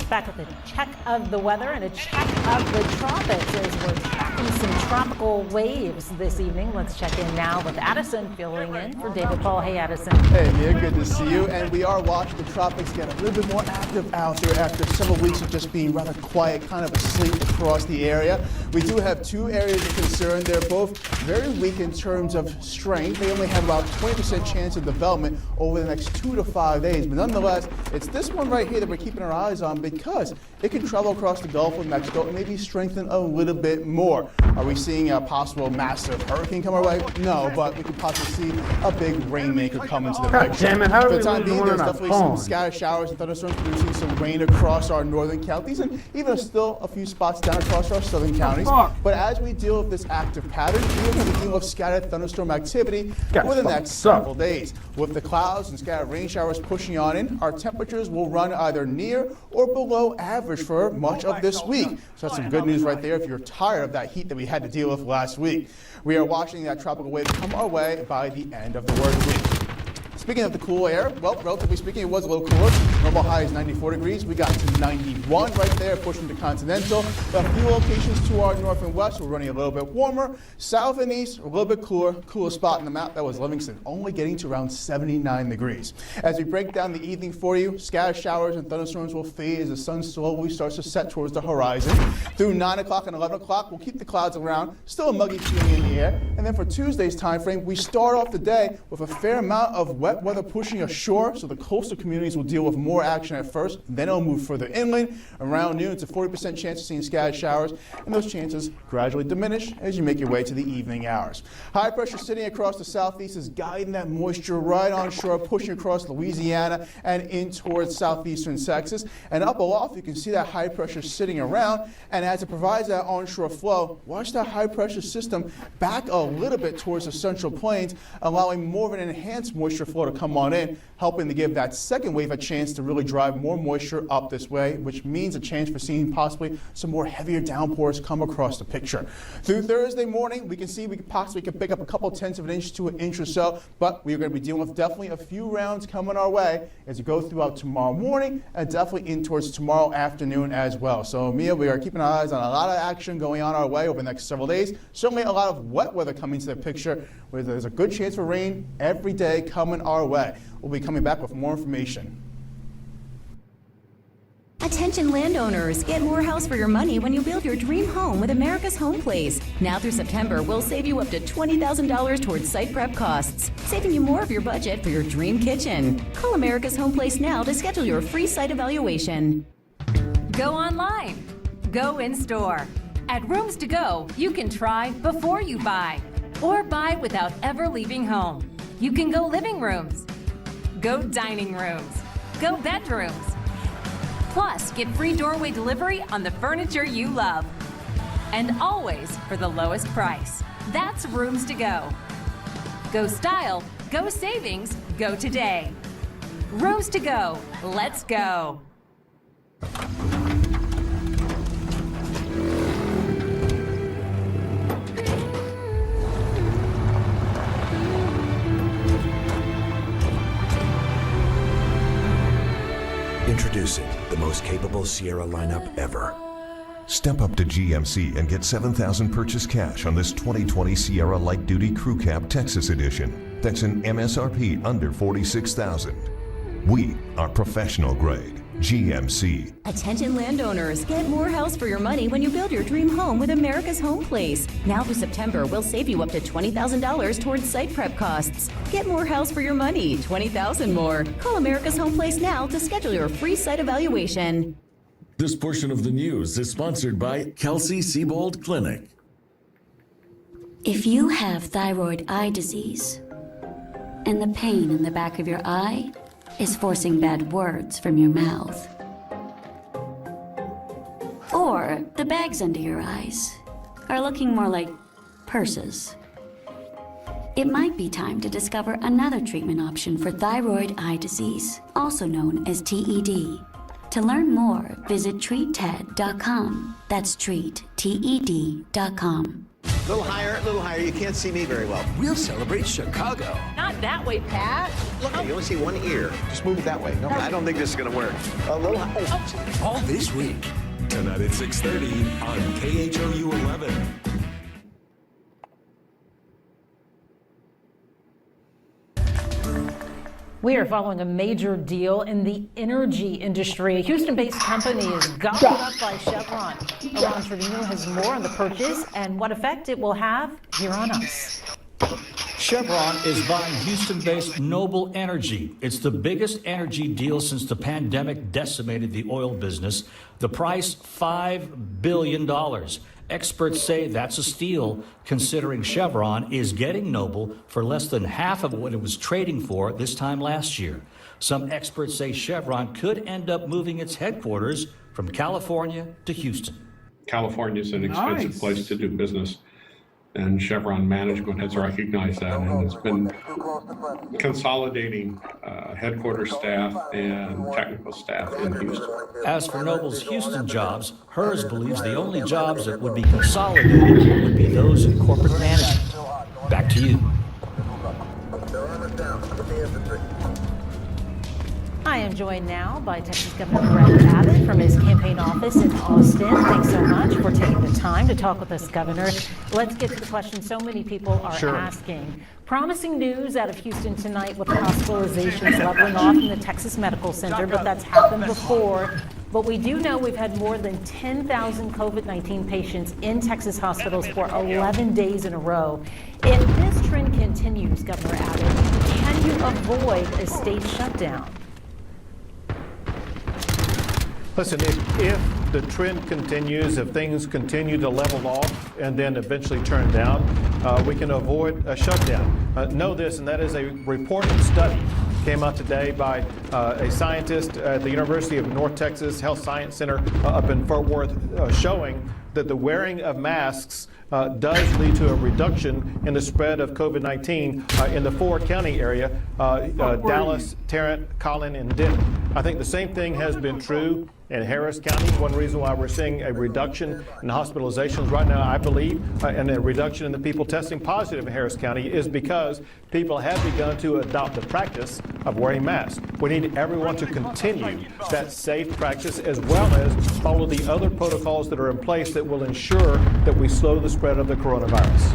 Back with a check of the weather and a check of the tropics as we're tracking some tropical waves this evening. Let's check in now with Addison filling in for David Paul. Hey, Addison. Hey, Mia, good to see you. And we are watching the tropics get a little bit more active out there after several weeks of just being rather quiet, kind of asleep across the area. We do have two areas of concern. They're both very weak in terms of strength. They only have about 20% chance of development over the next 2 to 5 days. But nonetheless, it's this one right here that we're keeping our eyes on because it can travel across the Gulf of Mexico and maybe strengthen a little bit more. Are we seeing a possible massive hurricane come our way? No, but we could possibly see a big rainmaker come into the picture. Damn it, how For do the we time lose being, one there's on our definitely some phone? scattered showers and thunderstorms producing some rain across our northern counties and even still a few spots down across our southern counties. But as we deal with this active pattern, we are going to deal with scattered thunderstorm activity over the next several days. With the clouds and scattered rain showers pushing on in, our temperatures will run either near or below average for much of this week. So that's some good news right there if you're tired of that heat that we had to deal with last week. We are watching that tropical wave come our way by the end of the work week. Speaking of the cool air, well, relatively speaking, it was a little cooler. Normal high is 94 degrees. We got to 91 right there, pushing to continental. A few locations to our north and west, we're running a little bit warmer. South and east, a little bit cooler. Coolest spot in the map, that was Livingston, only getting to around 79 degrees. As we break down the evening for you, scattered showers and thunderstorms will fade as the sun slowly starts to set towards the horizon. Through 9 o'clock and 11 o'clock, we'll keep the clouds around, still a muggy feeling in the air. And then for Tuesday's time frame, we start off the day with a fair amount of wet weather pushing ashore, so the coastal communities will deal with more action at first, then it'll move further inland. Around noon, it's a 40% chance of seeing scattered showers, and those chances gradually diminish as you make your way to the evening hours. High pressure sitting across the southeast is guiding that moisture right on shore, pushing across Louisiana and in towards southeastern Texas. And up aloft, you can see that high pressure sitting around, and as it provides that onshore flow, watch that high pressure system back a little bit towards the central plains, allowing more of an enhanced moisture flow to come on in, helping to give that second wave a chance to really drive more moisture up this way, which means a chance for seeing possibly some more heavier downpours come across the picture. Through Thursday morning, we can see we possibly can pick up a couple tenths of an inch to an inch or so, but we're going to be dealing with definitely a few rounds coming our way as we go throughout tomorrow morning and definitely in towards tomorrow afternoon as well. So Mia, we are keeping our eyes on a lot of action going on our way over the next several days. Certainly a lot of wet weather coming to the picture, where there's a good chance for rain every day coming our way. We'll be coming back with more information. Attention landowners, get more house for your money when you build your dream home with America's Home Place. Now through September, we'll save you up to $20,000 towards site prep costs, saving you more of your budget for your dream kitchen. Call America's Home Place now to schedule your free site evaluation. Go online. Go in store. At Rooms to Go, you can try before you buy, or buy without ever leaving home. You can go living rooms, go dining rooms, go bedrooms. Plus, get free doorway delivery on the furniture you love. And always for the lowest price. That's Rooms to Go. Go style, go savings, go today. Rooms to Go. Let's go. Introducing the most capable Sierra lineup ever. Step up to GMC and get $7,000 purchase cash on this 2020 Sierra Light Duty Crew Cab Texas Edition. That's an MSRP under $46,000. We are professional grade. GMC. Attention landowners, get more house for your money when you build your dream home with America's Home Place. Now through September, we'll save you up to $20,000 towards site prep costs. Get more house for your money, $20,000 more. Call America's Home Place now to schedule your free site evaluation. This portion of the news is sponsored by Kelsey-Seybold Clinic. If you have thyroid eye disease and the pain in the back of your eye is forcing bad words from your mouth, or the bags under your eyes are looking more like purses, it might be time to discover another treatment option for thyroid eye disease, also known as TED. To learn more, visit treatted.com. That's treat, TED.com. Little higher. You can't see me very well. We'll celebrate Chicago. Not that way, Pat. Look, you only see one ear. Just move it that way. No, I don't think this is going to work. A little higher. All this week. Tonight at 6:30 on KHOU 11. We are following a major deal in the energy industry. A Houston-based company is gobbled up by Chevron. Iran Trevino has more on the purchase and what effect it will have here on us. Chevron is buying Houston-based Noble Energy. It's the biggest energy deal since the pandemic decimated the oil business. The price, $5 billion. Experts say that's a steal, considering Chevron is getting Noble for less than half of what it was trading for this time last year. Some experts say Chevron could end up moving its headquarters from California to Houston. California is an expensive place to do business, and Chevron management has recognized that and has been consolidating headquarters staff and technical staff in Houston. As for Noble's Houston jobs, HERS believes the only jobs that would be consolidated would be those in corporate management. Back to you. I am joined now by Texas Governor Greg Abbott from his campaign office in Austin. Thanks so much for taking the time to talk with us, Governor. Let's get to the question so many people are asking. Promising news out of Houston tonight with hospitalizations leveling off in the Texas Medical Center, but that's happened before. But we do know we've had more than 10,000 COVID-19 patients in Texas hospitals for 11 days in a row. If this trend continues, Governor Abbott, can you avoid a state shutdown? Listen, if the trend continues, if things continue to level off and then eventually turn down, we can avoid a shutdown. Know this, and that is a reported study came out today by a scientist at the University of North Texas Health Science Center up in Fort Worth, showing that the wearing of masks does lead to a reduction in the spread of COVID-19 in the four-county area, Dallas, Tarrant, Collin, and Denton. I think the same thing has been true in Harris County. One reason why we're seeing a reduction in hospitalizations right now, I believe, and a reduction in the people testing positive in Harris County is because people have begun to adopt the practice of wearing masks. We need everyone to continue that safe practice as well as follow the other protocols that are in place that will ensure that we slow the spread of the coronavirus.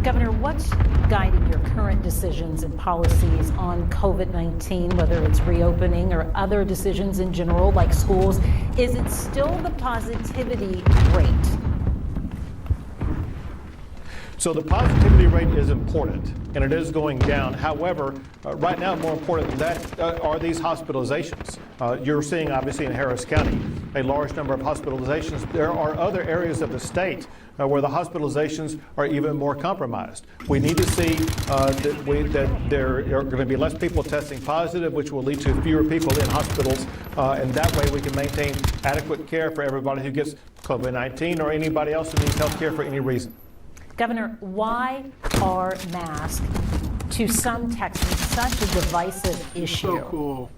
Governor, what's guiding your current decisions and policies on COVID-19, whether it's reopening or other decisions in general, like schools? Is it still the positivity rate? So the positivity rate is important, and it is going down. However, right now, more important than that are these hospitalizations. You're seeing, obviously, in Harris County, a large number of hospitalizations. There are other areas of the state where the hospitalizations are even more compromised. We need to see that there are going to be less people testing positive, which will lead to fewer people in hospitals, and that way we can maintain adequate care for everybody who gets COVID-19 or anybody else who needs health care for any reason. Governor, why are masks to some Texans such a divisive issue? So cool.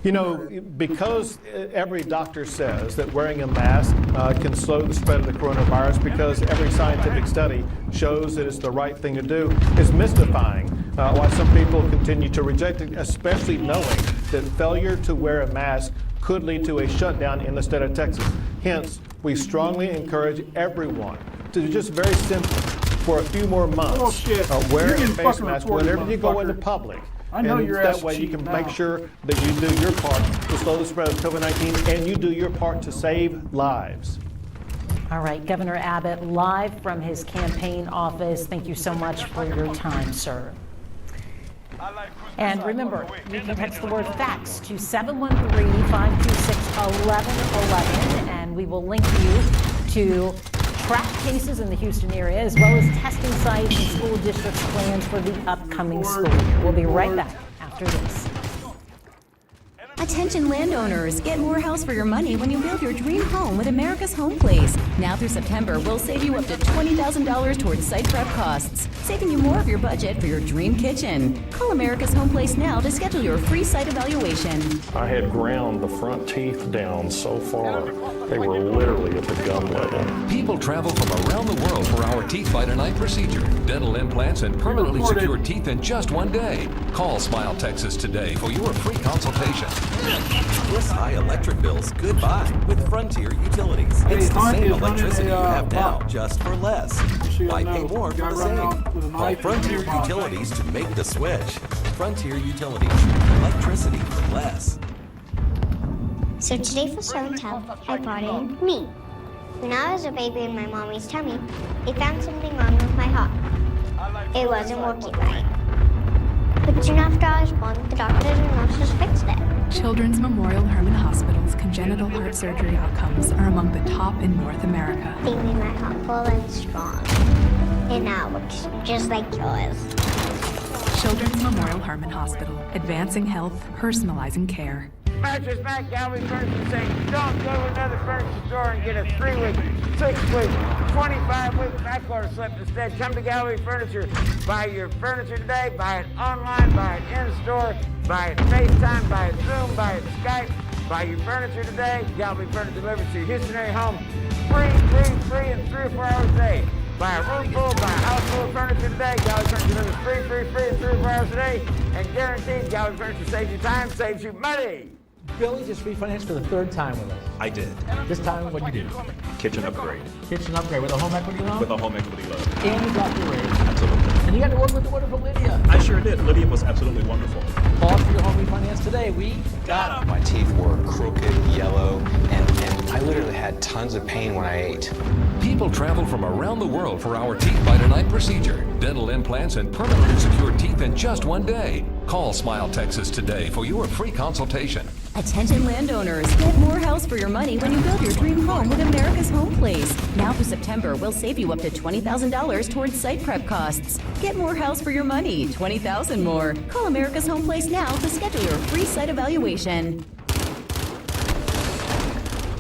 You know, because every doctor says that wearing a mask can slow the spread of the coronavirus, because every scientific study shows that it's the right thing to do, it's mystifying why some people continue to reject it, especially knowing that failure to wear a mask could lead to a shutdown in the state of Texas. Hence, we strongly encourage everyone to just very simply, for a few more months, wear a face mask whenever you go into public. I know and your that ass way you cheating can now. make sure that you do your part to slow the spread of COVID-19 and you do your part to save lives. All right, Governor Abbott, live from his campaign office. Thank you so much for your time, sir. And remember, you can text the word FACTS to 713-526-1111, and we will link you to track cases in the Houston area, as well as testing sites and school districts' plans for the upcoming school year. We'll be right back after this. A Attention landowners, get more house for your money when you build your dream home with America's Home Place. Now through September, we'll save you up to $20,000 towards site prep costs, saving you more of your budget for your dream kitchen. Call America's Home Place now to schedule your free site evaluation. I had ground the front teeth down so far, they were literally at the gum level. People travel from around the world for our teeth by tonight procedure. Dental implants and permanently secure teeth in just one day. Call Smile Texas today for your free consultation. Kiss high electric bills goodbye with Frontier Utilities. It's the same electricity you have now, just for less. Why pay more for the same? Call Frontier Utilities to make the switch. Frontier Utilities, electricity for less. So today for show and tell, I brought in me. When I was a baby in my mommy's tummy, they found something wrong with my heart. It wasn't working right. But soon after I was born, the doctors and nurses fixed it. Children's Memorial Hermann Hospital's congenital heart surgery outcomes are among the top in North America. They made my heart full and strong. And now it works just like yours. Children's Memorial Hermann Hospital, advancing health, personalizing care. Mattress Mac Gallery Furniture saying don't go to another furniture store and get a 3-week, 6-week, 25-week backorder slip. Instead, come to Gallery Furniture. Buy your furniture today, buy it online, buy it in-store, buy it FaceTime, buy it Zoom, buy it Skype. Buy your furniture today. Gallery Furniture delivers to your Houston area home free in 3 or 4 hours a day. Buy a room full, buy a house full of furniture today. Gallery Furniture delivers free in 3 or 4 hours a day. And guaranteed, Gallery Furniture saves you time, saves you money. Billy just refinanced for the 3rd time with us. I did. This time, what'd you do? Kitchen upgrade. Kitchen upgrade with a home equity loan? With a home equity loan. And you got your raise. Absolutely. And you got to work with the wonderful Lydia. I sure did. Lydia was absolutely wonderful. Call for your home refinance today. We got them. My teeth were crooked, yellow, and I literally had tons of pain when I ate. People travel from around the world for our teeth by tonight procedure. Dental implants and permanently secure teeth in just one day. Call Smile Texas today for your free consultation. Attention landowners, get more house for your money when you build your dream home with America's Home Place. Now through September, we'll save you up to $20,000 towards site prep costs. Get more house for your money, $20,000 more. Call America's Home Place now to schedule your free site evaluation.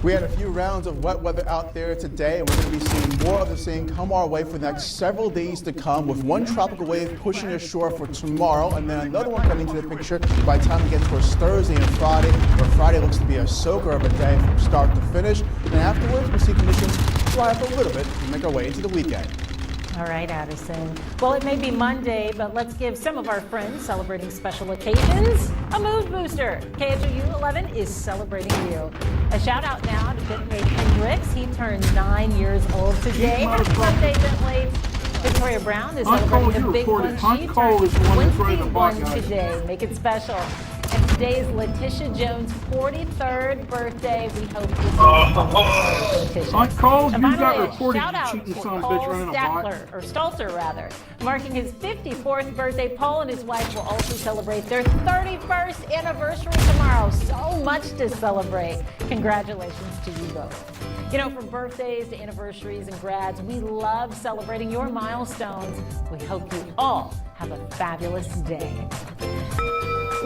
We had a few rounds of wet weather out there today, and we're going to be seeing more of the same come our way for the next several days to come, with one tropical wave pushing ashore for tomorrow, and then another one coming into the picture by the time we get towards Thursday and Friday, where Friday looks to be a soaker of a day from start to finish. And afterwards, we'll see conditions dry up a little bit and make our way into the weekend. All right, Addison. Well, it may be Monday, but let's give some of our friends celebrating special occasions a mood booster. KHOU 11 is celebrating you. A shout out now to Bentley Hendricks. He turned 9 years old today. Happy birthday, Bentley. Victoria Brown is celebrating the big one. She turned 21 today. Make it special. And today is Letitia Jones' 43rd birthday. We hope this is Aunt Cole, you got finally, reported shout out cheating to son of a Paul bitch running a Statler, or Stalzer rather, marking his 54th birthday. Paul and his wife will also celebrate their 31st anniversary tomorrow. So much to celebrate. Congratulations to you both. You know, from birthdays to anniversaries and grads, we love celebrating your milestones. We hope you all have a fabulous day.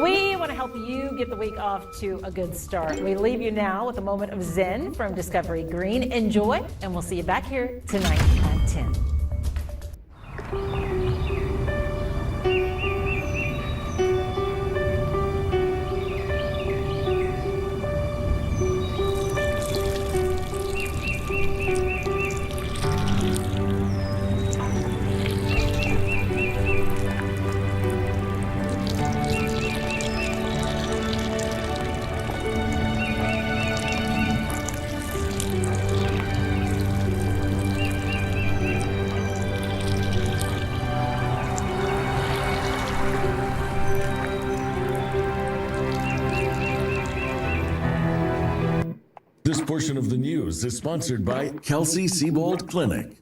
We want to help you get the week off to a good start. We leave you now with a moment of zen from Discovery Green. Enjoy, and we'll see you back here tonight at 10. This portion of the news is sponsored by Kelsey-Seybold Clinic.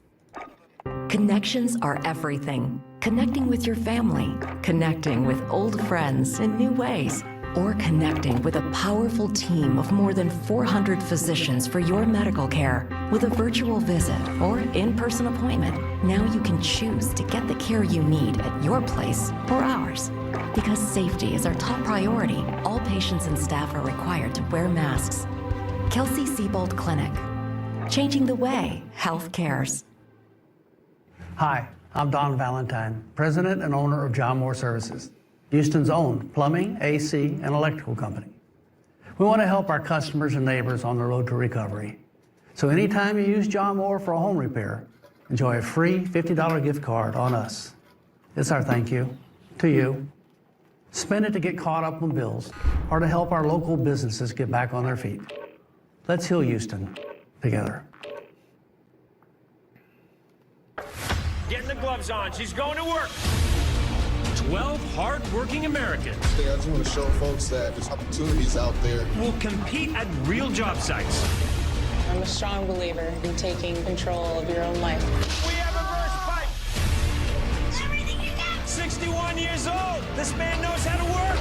Connections are everything. Connecting with your family, connecting with old friends in new ways, or connecting with a powerful team of more than 400 physicians for your medical care. With a virtual visit or in-person appointment, now you can choose to get the care you need at your place or ours. Because safety is our top priority, all patients and staff are required to wear masks. Kelsey Siebold Clinic. Changing the way health cares. Hi, I'm Don Valentine, president and owner of John Moore Services, Houston's own plumbing, AC, and electrical company. We want to help our customers and neighbors on the road to recovery. So anytime you use John Moore for a home repair, enjoy a free $50 gift card on us. It's our thank you to you. Spend it to get caught up on bills or to help our local businesses get back on their feet. Let's heal Houston together. Getting the gloves on. She's going to work. 12 hard-working Americans. I just want to show folks that there's opportunities out there. Will compete at real job sites. I'm a strong believer in taking control of your own life. We have a verse fight. Everything you got. 61 years old. This man knows how to work.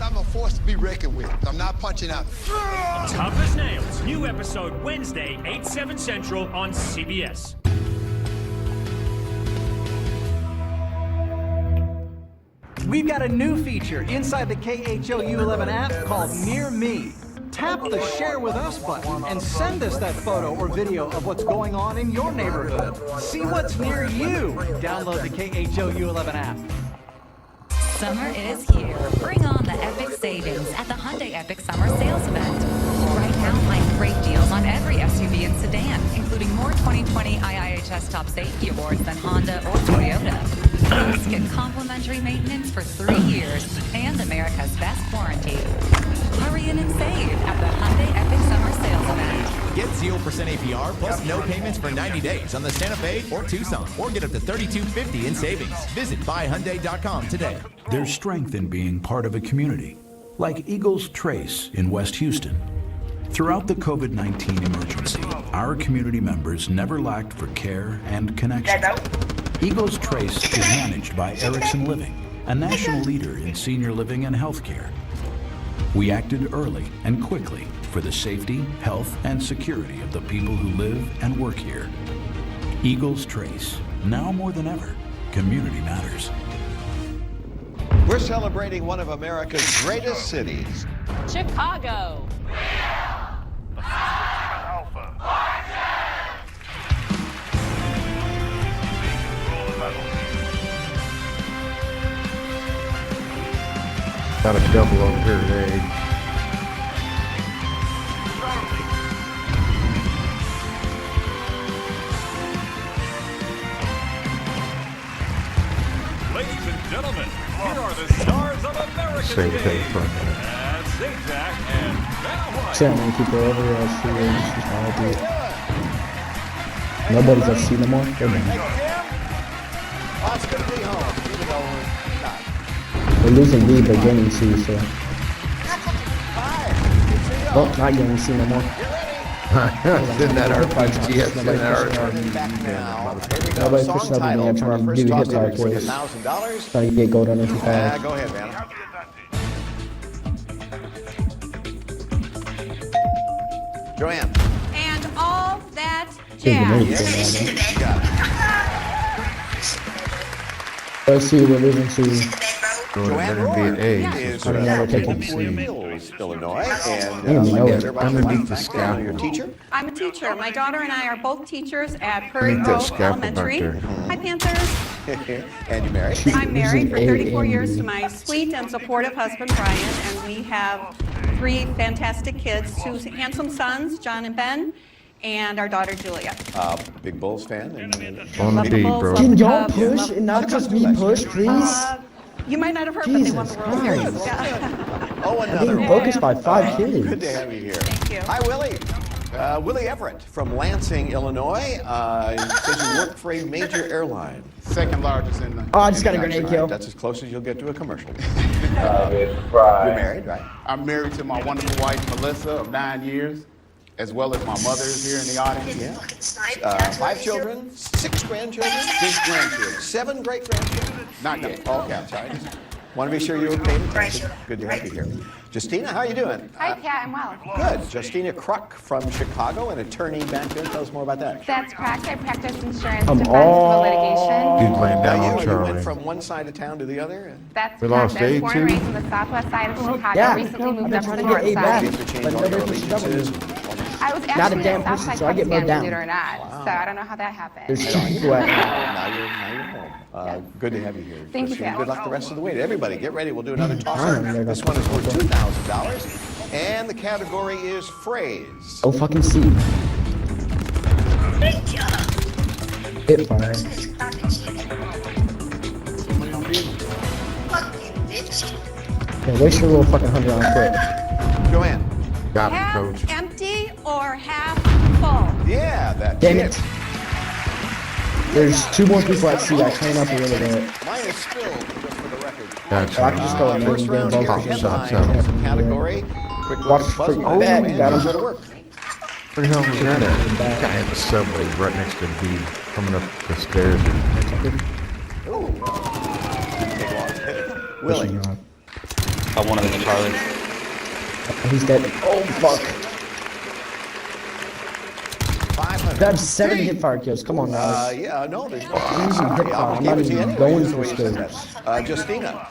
I'm a force to be reckoned with. I'm not punching out. Tough as nails. New episode Wednesday, 8/7 Central on CBS. We've got a new feature inside the KHOU11 app called Near Me. Tap the Share With Us button and send us that photo or video of what's going on in your neighborhood. See what's near you. Download the KHOU11 app. Summer is here. Bring on the epic savings at the Hyundai Epic Summer Sales Event. Right now, find great deals on every SUV and sedan, including more 2020 IIHS Top Safety Awards than Honda or Toyota. Plus, get complimentary maintenance for 3 years and America's best warranty. Hurry in and save at the Hyundai Epic Summer Sales Event. Get 0% APR plus no payments for 90 days on the Santa Fe or Tucson, or get up to $3,250 in savings. Visit buyhyundai.com today. There's strength in being part of a community, like Eagles Trace in West Houston. Throughout the COVID-19 emergency, our community members never lacked for care and connection. Eagles Trace is managed by Erickson Living, a national leader in senior living and healthcare. We acted early and quickly for the safety, health, and security of the people who live and work here. Eagles Trace, now more than ever, community matters. We're celebrating one of America's greatest cities. Chicago. Got a double over here today. Ladies and gentlemen, here are the stars of American Same thing Game. for And Zigzag and Vanna White. Certainly keep it over here. I'll see where this is going to do. Nobody's at sea no more. They're done. Oh, it's good to be home, even though we're not. We're losing B, but gaining C, so. Oh, not gaining C no more. Didn't that RPG GTX? Didn't that RPG? Nobody's pushing up in the air trying to do the hip fire plays. Trying to get gold on entry Yeah, five. go ahead, Vanna. Joanne. And all that Jazz. Yeah. Let's see, we're losing C. Joanne Rohr is from Fort Mills, Illinois, and Underneath the scalpel. Your teacher? I'm a teacher. My daughter and I are both teachers at Prairie Grove Elementary. Hi, Panthers. And you're married? I'm married for 34 years to my sweet and supportive husband, Brian, and we have 3 fantastic kids, 2 handsome sons, John and Ben, and our daughter, Julia. Big Bulls fan? On the D, bro. Can y'all push and not just me push, please? You might not have heard, but they won the World Series. Yeah. Oh, I'm another being one. focused by 5 kids. Good to have you here. Thank you. Hi, Willie. Willie Everett from Lansing, Illinois. Says you work for a major airline. Second largest in the. Oh, I just got a grenade kill. That's as close as you'll get to a commercial. You're married, right? I'm married to my wonderful wife, Melissa, of 9 years, as well as my mother is here in the audience. Yeah. 5 children, 6 grandchildren, 6 grandchildren. 7 great-grandchildren. Not yet. Oh, okay, I'm sorry. Want to be sure you were paying attention. Good to have you here. Justina, how are you doing? Hi, Pat. I'm well. Good. Justina Kruk from Chicago, an attorney back there. Tell us more about that. That's correct. I practice insurance defense and litigation. He's laying down on You Charlie. went from one side of town to the other? That's We correct. lost I was A born and too? raised on the southwest side of Chicago. Yeah. Recently moved up to the trying to north get A side. back, You have to change but all your nobody pushes allegiances. W. I was Not a actually damn a Southside person, so I get mowed Texas, down. believe it or not. So I don't know how that happened. There's two people at Now you're home. Good to have you here. Thank you, Justina. Pat. Good luck the rest of the way. Everybody, get ready. We'll do another toss-up. This one is worth $2,000, and the category is phrase. Oh, fucking C. Hit fire. Yeah, waste your little fucking $100 quick. Joanne. Got it, Half coach. empty or half full? Yeah, that. Damn it. There's two more people at C. I clean up a little bit. Mine is spilled, just for the record. That's So I can just go and First round here, both headlines, again. category. Quick look Watch at for buzzer. your back, Joanne, got him. go to work. Where the hell was that at? Guy at the subway right next to B, coming up the stairs. Willie. I wanted the Charlie. He's dead. Oh, fuck. 500. That's 7 hit fire kills. Come on, guys. Yeah, no, there's no. I'm using hip fire. I'll I'm give not it to you even anyway, going just the for way you said scopes. that. Justina.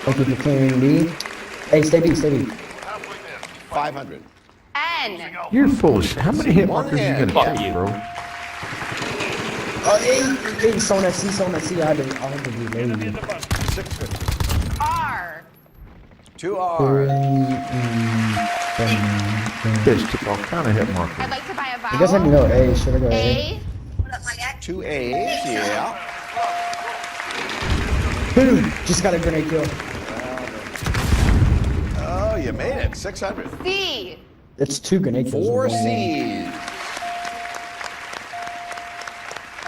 Thank you for clearing me. Hey, stay B, stay B. 500. N. You're full of shit. How many hit markers are you Fuck gonna take, you. bro? Hey, someone at C, someone at C. I had to reload you. 650. R. 2 R. Bitch took all kind of hit markers. I'd like to buy a vowel. You guys let me know A. Should I go A? A. 2 A's, yeah. Boom! Just got a grenade kill. Oh, you made it. 600. C. It's 2 grenade kills. 4 in one game. C's.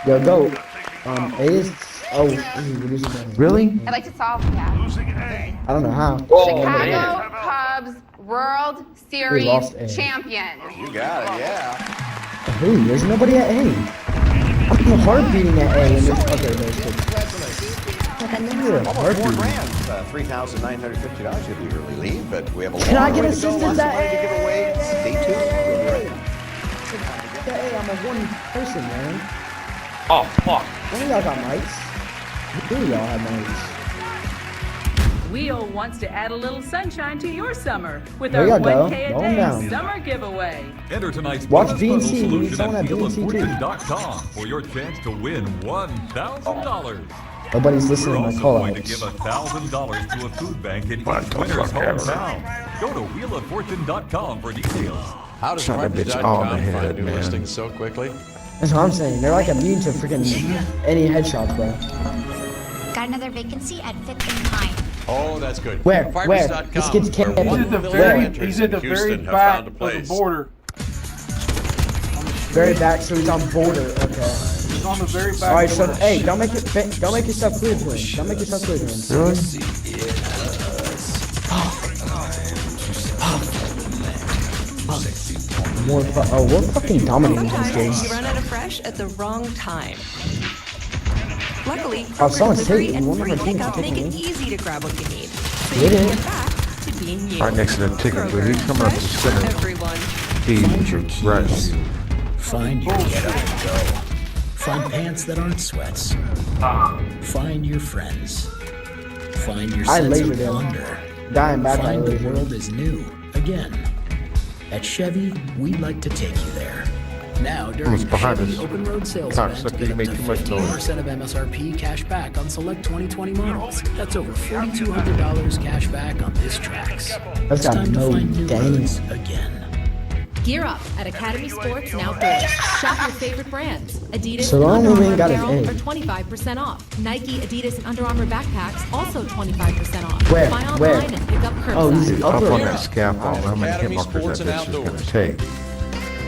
Yo, go. A is. Oh, we're losing that. Really? I'd like to solve that. I don't know how. Chicago Cubs World Series lost A. champion. You got it, yeah. Who? There's nobody at A. I'm hard beating at A. And okay, there's good. Almost $4 grand. $3,950 if you early lead, but we have a long Can I get way to go. assistance Lots of at money to give A? away. Stay tuned. We'll be right back. Hey, I'm a one person, man. Oh, fuck. One of y'all got mics. Two of y'all have mics. Wheel wants to add a little sunshine to your summer with There our you go. 1K a Going day down. summer giveaway. Enter tonight's Watch bonus BNC. puzzle We need solution someone at at BNC too. wheeloffortune.com for your chance to win $1,000. Nobody's listening We're to my also call going to outs. give $1,000 to a food bank in each What the winner's fuck ever. hometown. Go to wheeloffortune.com for details. How does Shot that bitch all in the head, find new man. listings so quickly? That's what I'm saying. They're like immune to freaking any headshots, bro. Got another vacancy at 5th and Pine. Oh, that's good. Where? Where? This kid's camping. Where? He's at the very back of the border. Very back, so he's on border. Okay. He's on the very back. All right, so border. hey, don't make yourself clear to him. Don't make yourself clear to him. Really? We're fucking dominating these games. You run out of fresh at the wrong time. Luckily, Oh, someone's delivery taking and one of free our teams pickup is make it taking me. easy to grab what you need. So Did you can it? get back to being you. Right next to the ticket, but he's coming up the Fresh center. everyone. He's right. Find your getaway go. Find pants that aren't sweats. Find your friends. Find your I sense of lasered him. wonder. Dying back Find on the laser. world is new again. At Chevy, we'd like to take you there. Now, during Who's the behind Chevy us? Open Road Sales Cocksucker, Event, you get made up to too much noise. 15% of MSRP cash back on select 2020 models. That's over $4,200 cash back on this tracks. That's It's got time to no find new game. roads again. Gear up at Academy Sports and Outdoors. Shop your favorite brands. Adidas So and long Under as we Armour ain't got an apparel A. are 25% off. Nike, Adidas, and Under Armour backpacks also 25% off. Where? Buy online Where? and pick up curbside. Oh, he's Up upper. on that scaffold. How many hit Academy markers Sports that and bitch is gonna Outdoors. take?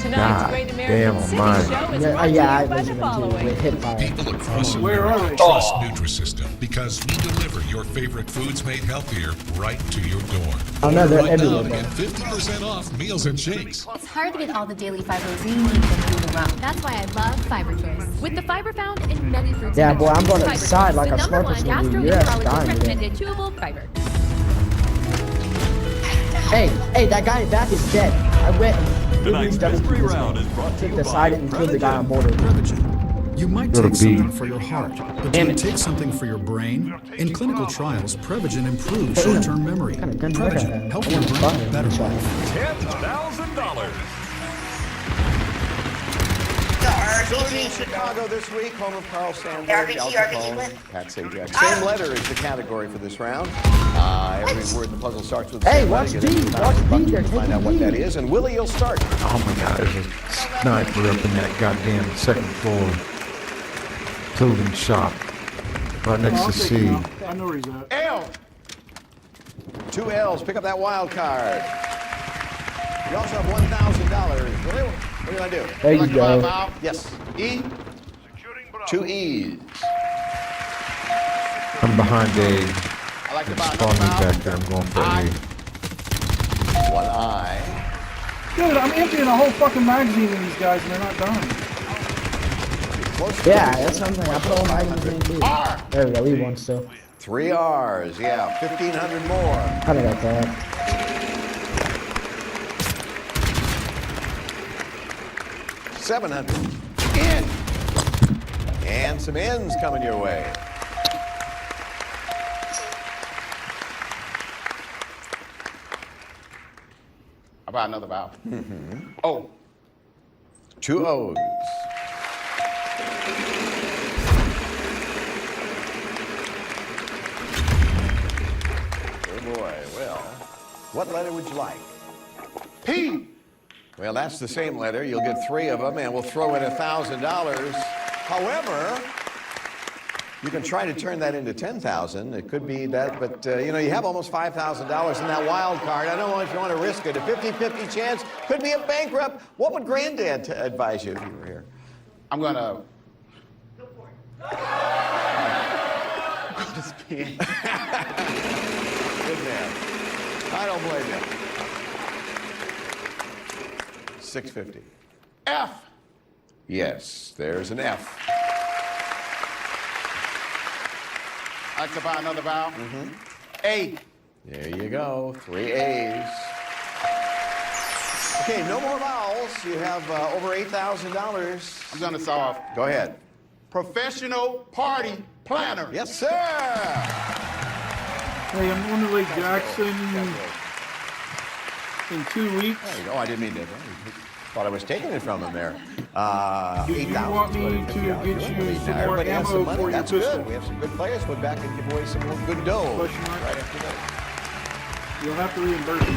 Tonight's God Great damn American City almighty. Show is Yeah, brought to you I by lasered the him too following. with hip fire. People across Where are they? trust Nutrisystem because we deliver your favorite foods made healthier right to your door. Oh, no, they're Right everywhere, now, bro. get 50% off meals and shakes. It's hard to get all the daily fibers you need from food amount. That's why I love Fiber Choice. With the fiber found in many fruits Yeah, and boy, I'm vegetables, gonna Fiber decide Choice, like the a smart #1 person would do. You're actually dying with it. recommended chewable fiber. Hey, that guy in back is dead. I went and Tonight's mystery round is brought to you by decided and killed the guy on border. You might Go to take B. something for your heart, but do you take something for your brain? In clinical trials, Prevagen improves short-term memory. Prevagen, help your brain better life. $10,000. Including Chicago this week, home of Carl Sandburg, Al Capone, Pat Sajak. Same letter is the category for this round. Every word in the puzzle starts with the same letter. Get into to find out what that is. And Willie, you'll start. Oh my God, there's a sniper up in that goddamn second floor clothing shop right next to C. I know where he's at. L. 2 L's. Pick up that wild card. You also have $1,000. Willie, what do you want to do? There you go. Yes. E. 2 E's. I'm behind A. I like to buy Spawn me back there. I'm going for A. 1 I. Dude, I'm emptying a whole fucking magazine in these guys and they're not done. Yeah, that's something I put all my items in too. There we go, we won still. 3 R's. Yeah, 1,500 more. How did I that? 700. In. And some ends coming your way. How about another vowel? O. 2 O's. Oh boy, well, what letter would you like? P. Well, that's the same letter. You'll get 3 of them, and we'll throw in $1,000. However, you can try to turn that into $10,000. It could be that, but you know, you have almost $5,000 in that wild card. I don't know if you want to risk it. A 50-50 chance. Could be a bankrupt. What would Granddad advise you if you were here? I'm gonna. Go for it. Good man. I don't blame you. 650. F. Yes, there's an F. I like to buy another vowel. A. There you go. 3 A's. Okay, no more vowels. You have over $8,000. I'm gonna solve. Go ahead. Professional party planner. Yes, sir. Hey, I'm on the Lake Jackson in 2 weeks. Oh, I didn't mean to. Thought I was taking it from him there. Do you want me to get you some more ammo for your That's pistol? good. We have some good players. We'll back and give away some more good dough. Question mark? Right after that. You'll have to reimburse me.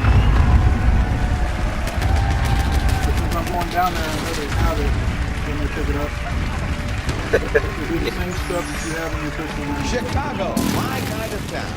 But since I'm going down there, I know they have it. Then they pick it up. It'll be the same stuff that you have in your pistol now. Chicago, my kind of town.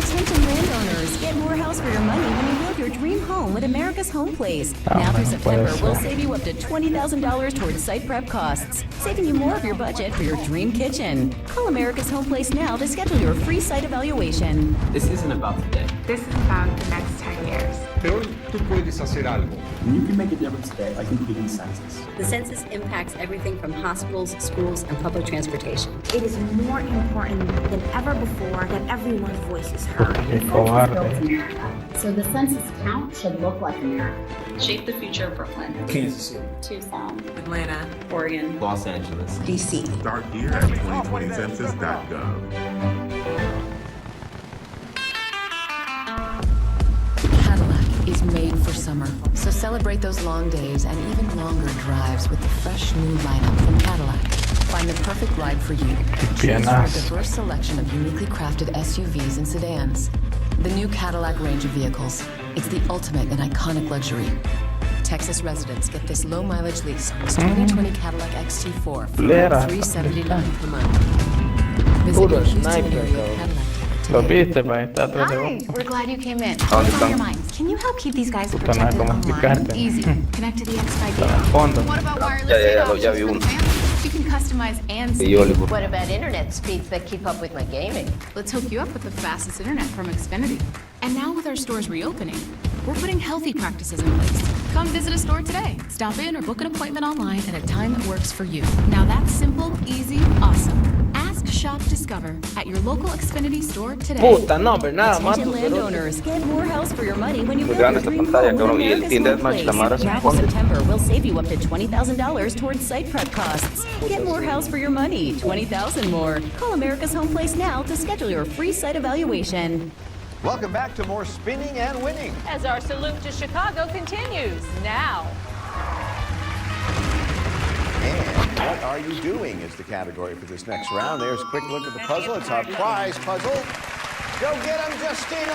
Attention landowners, get more house for your money when you build your dream home with America's Home Place. Now through September, we'll save you up to $20,000 towards site prep costs, saving you more of your budget for your dream kitchen. Call America's Home Place now to schedule your free site evaluation. This isn't about today. This is about the next 10 years. Hoy tú puedes hacer algo. You can make a difference today by completing the census. The census impacts everything from hospitals, schools, and public transportation. It is more important than ever before that everyone's voice is heard. So the census count should look like America. Shape the future of Brooklyn, Kansas City, Tucson, Atlanta, Oregon, Los Angeles, DC. Start here at 2020census.gov. Cadillac is made for summer, so celebrate those long days and even longer drives with the fresh new lineup from Cadillac. Find the perfect ride for you. Choose from a diverse selection of uniquely crafted SUVs and sedans. The new Cadillac range of vehicles. It's the ultimate in iconic luxury. Texas residents get this low mileage lease on this 2020 Cadillac XT4 for $379 per month. Visit your Houston area Cadillac. Hi, we're glad you came in. What's on your minds? Can you help keep these guys protected online? Easy. Connect to the X5. What about wireless You can customize and see. What about internet speeds that keep up with my gaming? Let's hook you up with the fastest internet from Xfinity. And now with our stores reopening, we're putting healthy practices in place. Come visit a store today. Stop in or book an appointment online at a time that works for you. Now that's simple, easy, awesome. Ask, shop, discover at your local Xfinity store today. Puta, no, pero nada más. Attention landowners, get more house for your money when you Muy build your grande esta dream pantalla, home with cabrón, y el America's Team Home Deathmatch, Place. la mara se Now through esconde. September, we'll save you up to $20,000 towards site prep costs. Get more house for your money, $20,000 more. Call America's Home Place now to schedule your free site evaluation. Welcome back to more spinning and winning. As our salute to Chicago continues now. And what are you doing is the category for this next round. There's a quick look at the puzzle. It's our prize puzzle. Go get him, Justina!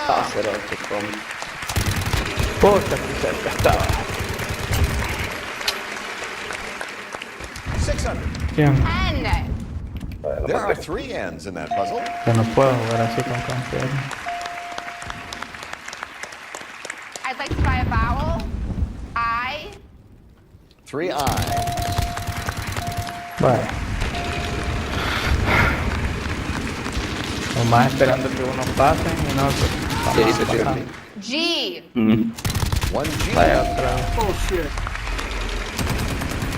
Puta, que cerca estaba. 600. Bien. There are 3 ends in that puzzle. Yo no puedo jugar así con campeón. I'd like to buy a vowel. I. 3 I. Vale. Nomás esperando que unos pasen y nosotros vamos pasando. G. 1 G. Vaya otra vez. Oh shit.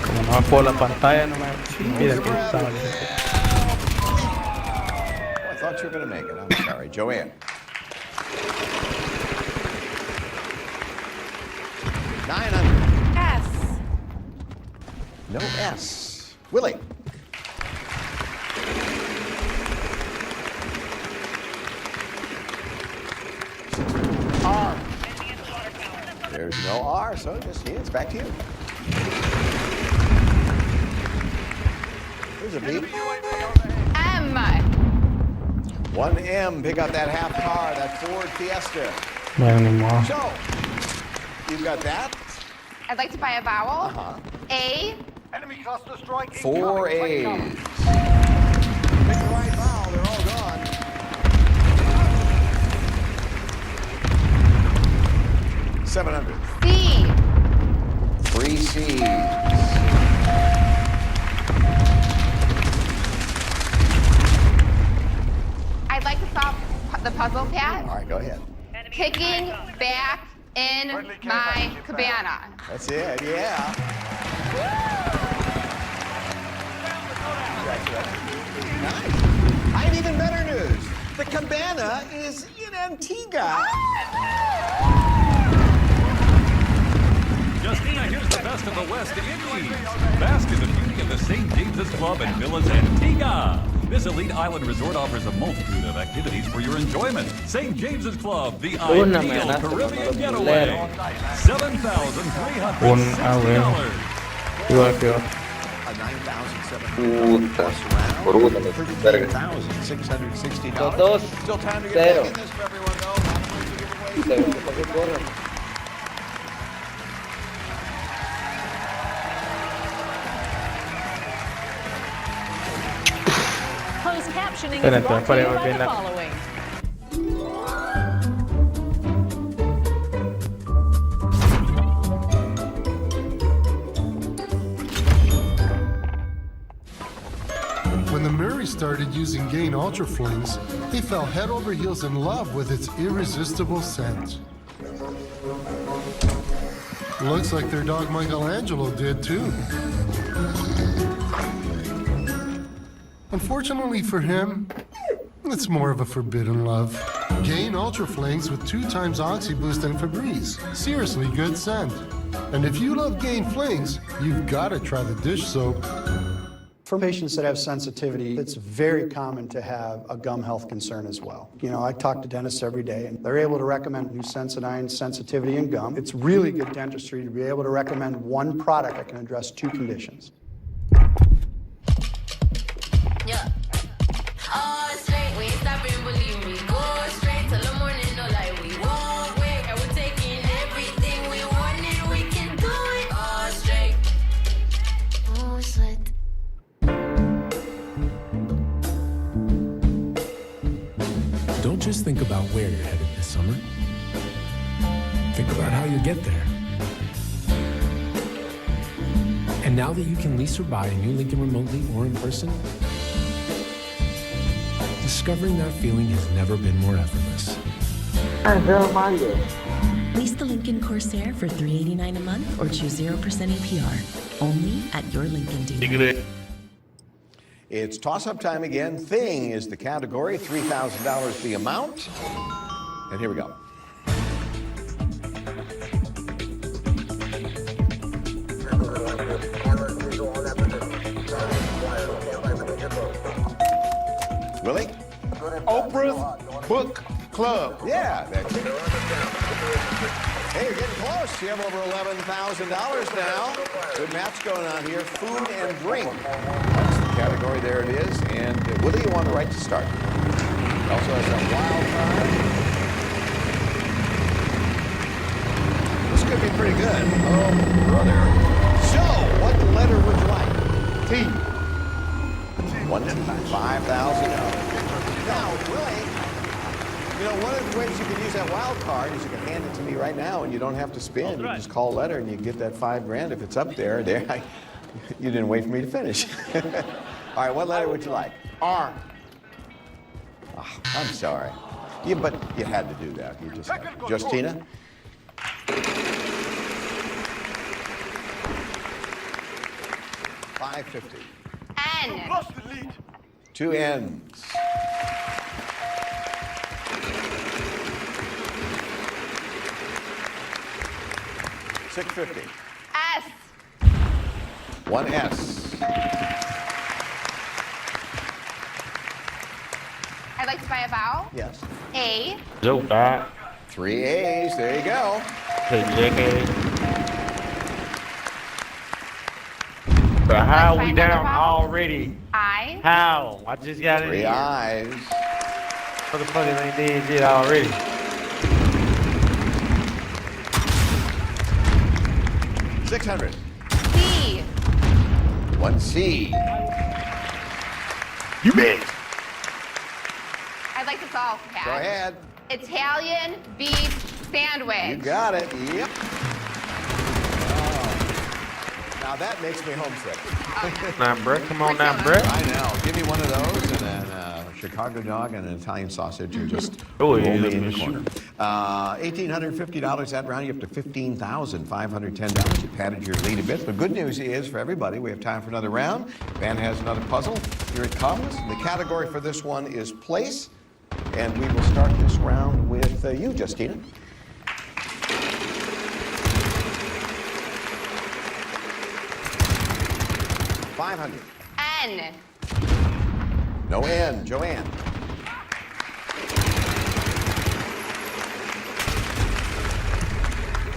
Como no me puedo la pantalla, no me impide que estaba. I thought you were going to make it. I'm sorry. Joanne. 900. S. No S. Willie. R. There's no R, so just it's back to you. There's a beep. M. 1 M. Pick up that half car, that Ford Fiesta. Bueno, ni modo. So, you've got that. I'd like to buy a vowel. A. 4 A's. Pick the right vowel, they're all gone. $700. C. 3 C's. I'd like to solve the puzzle, Pat. All right, go ahead. Kicking back in my cabana. That's it, yeah. Nice. I have even better news. The cabana is in Antigua. Justina, here's the best of the West Indies. Bask in the beauty of the St. James's Club and Villas Antigua. This elite island resort offers a multitude of activities for your enjoyment. St. James's Club, the ideal Caribbean getaway. $7,360. Igual que otro. Puta, por una, $1,660. Dos, Still time to get cero. back in this for everyone, though. Closed captioning Espérate, is brought to you para by the la- following. When the Murrays started using Gain Ultra Flings, they fell head over heels in love with its irresistible scent. Looks like their dog Michelangelo did too. Unfortunately for him, it's more of a forbidden love. Gain Ultra Flings with 2 times Oxy Boost and Febreze. Seriously good scent. And if you love Gain Flings, you've got to try the dish soap. For patients that have sensitivity, it's very common to have a gum health concern as well. You know, I talk to dentists every day, and they're able to recommend new Sensodyne sensitivity in gum. It's really good dentistry to be able to recommend one product that can address 2 conditions. Yeah. All straight, we ain't stopping, believe me. Go straight till the morning, no lie, we won't wait. And we're taking everything we want and we can do it all straight. Oh, sweat. Don't just think about where you're headed this summer. Think about how you get there. And now that you can lease or buy a new Lincoln remotely or in person, discovering that feeling has never been more effortless. Lease the Lincoln Corsair for $389 a month or choose 0% APR. Only at your Lincoln dealer. It's toss-up time again. Thing is the category, $3,000 the amount. And here we go. Willie? Oprah's Book Club. Yeah, that's it. Hey, you're getting close. You have over $11,000 now. Good math's going on here. Food and drink. That's the category. There it is. And Willie, you want the right to start. It also has a wild card. This could be pretty good. Oh, brother. So, what letter would you like? T. 1 to 5,000. Now, Willie, you know, one of the ways you can use that wild card is you can hand it to me right now and you don't have to spin. You just call a letter and you get that $5,000 if it's up there. You didn't wait for me to finish. All right, what letter would you like? R. Oh, I'm sorry. Yeah, but you had to do that. You just had to. Justina? $550. N. 2 N's. $650. S. 1 S. I'd like to buy a vowel. Yes. A. Joke, dog. 3 A's. There you go. So how are we down already? I. How? I just got it. 3 I's. Motherfuckers ain't did shit already. $600. C. 1 C. You bitch. I'd like to solve, Cat. Go ahead. Italian beef sandwich. You got it. Yep. Now that makes me homesick. Now, Brett, come on now, Brett. I know. Give me one of those and then Chicago dog and an Italian sausage and just Oh, roll yeah, me in the shoot. corner. $1,850 that round. You up to $15,510. You padded your lead a bit. But good news is for everybody, we have time for another round. Van has another puzzle. Here it comes. The category for this one is place. And we will start this round with you, Justina. $500. N. No N. Joanne.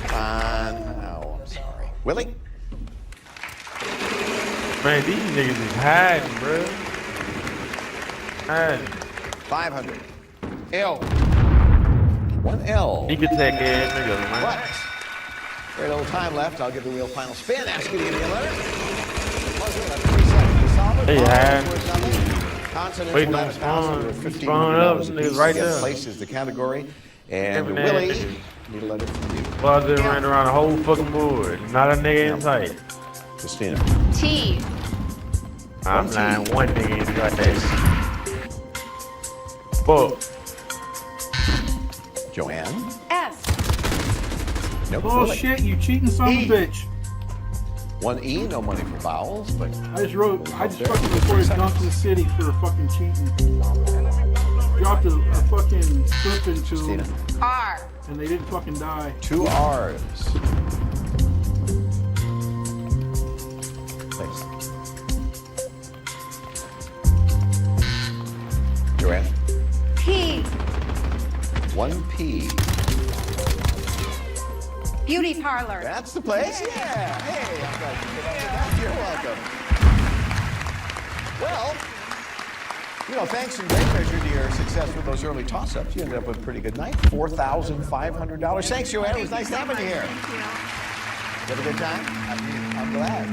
Come on. Oh, I'm sorry. Willie? Man, these niggas is hiding, bro. Hiding. 500. L. 1 L. You can take ass niggas, man. What? Very little time left. I'll give the wheel final spin. Ask you to give me a letter. Hey, hiding. Consonants Wait, will no add 1,000 or spawn. $1,500 Spawn up, apiece. niggas right Yes, there. Place is the category. And Every Willie, nigga. need a letter from you. Well, I just ran around the whole fucking board. Not a nigga in sight. Christina. T. I'm lying. One nigga in right there. Fuck. Joanne. S. Nope. Bullshit, you cheating son of a bitch. 1 E, no money for vowels, but I just fucking reported Duncan City for fucking cheating. Dropped a fucking clip into Christina. R. and they didn't fucking die. 2 R's. Place. Joanne. P. 1 P. Beauty parlor. That's the place? Yeah. Hey, I'm glad you came up with that. You're welcome. Well, you know, thanks in great measure to your success with those early toss-ups, you ended up with a pretty good night. $4,500. Thanks, Joanne. It was nice having you here. Thank you. You have a good time? I'm glad.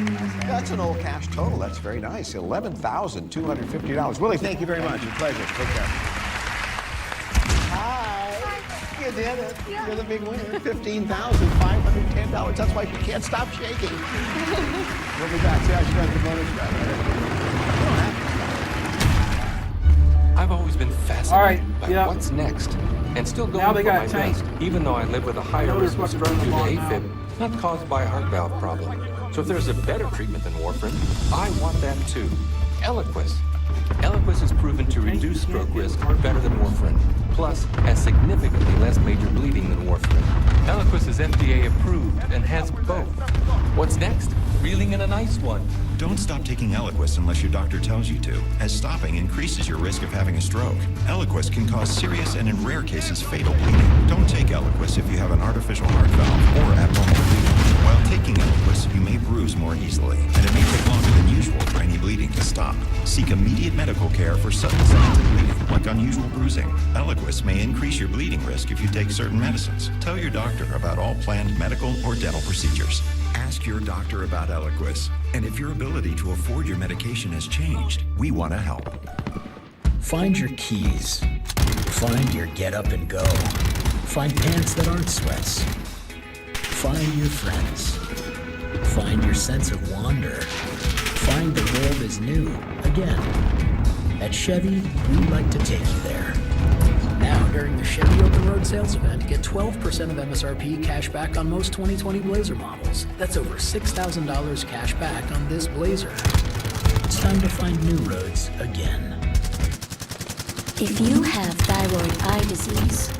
That's an old cash total. That's very nice. $11,250. Willie, thank you very much. A pleasure. Take care. Hi. You did it. You're the big winner. $15,510. That's why you can't stop shaking. We'll be back. See how she does the bonus round. I've always been fascinated by what's next. and still going Now they for got my tanked. best, even though I live with a higher Notice risk what's due running to along AFib, not caused by a heart valve problem. So if there's a better treatment than warfarin, I want that too. Eliquis. Eliquis is proven to reduce stroke risk better than warfarin, plus has significantly less major bleeding than warfarin. Eliquis is FDA approved and has both. What's next? Reeling in a nice one. Don't stop taking Eliquis unless your doctor tells you to, as stopping increases your risk of having a stroke. Eliquis can cause serious and in rare cases fatal bleeding. Don't take Eliquis if you have an artificial heart valve or abnormal bleeding. While taking Eliquis, you may bruise more easily, and it may take longer than usual for any bleeding to stop. Seek immediate medical care for sudden signs of bleeding, like unusual bruising. Eliquis may increase your bleeding risk if you take certain medicines. Tell your doctor about all planned medical or dental procedures. Ask your doctor about Eliquis, and if your ability to afford your medication has changed, we want to help. Find your keys. Find your get up and go. Find pants that aren't sweats. Find your friends. Find your sense of wonder. Find the world is new again. At Chevy, we like to take you there. Now, during the Chevy Open Road Sales Event, get 12% of MSRP cash back on most 2020 Blazer models. That's over $6,000 cash back on this Blazer. It's time to find new roads again. If you have thyroid eye disease,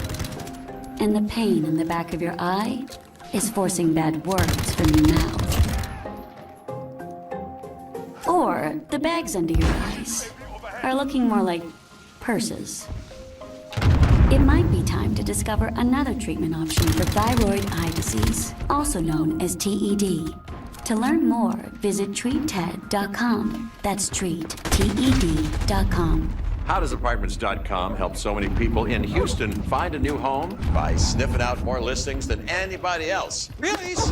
and the pain in the back of your eye is forcing bad words from your mouth, or the bags under your eyes are looking more like purses, it might be time to discover another treatment option for thyroid eye disease, also known as TED. To learn more, visit treatted.com. That's treat, TED.com. How does Apartments.com help so many people in Houston find a new home? By sniffing out more listings than anybody else. Really? Things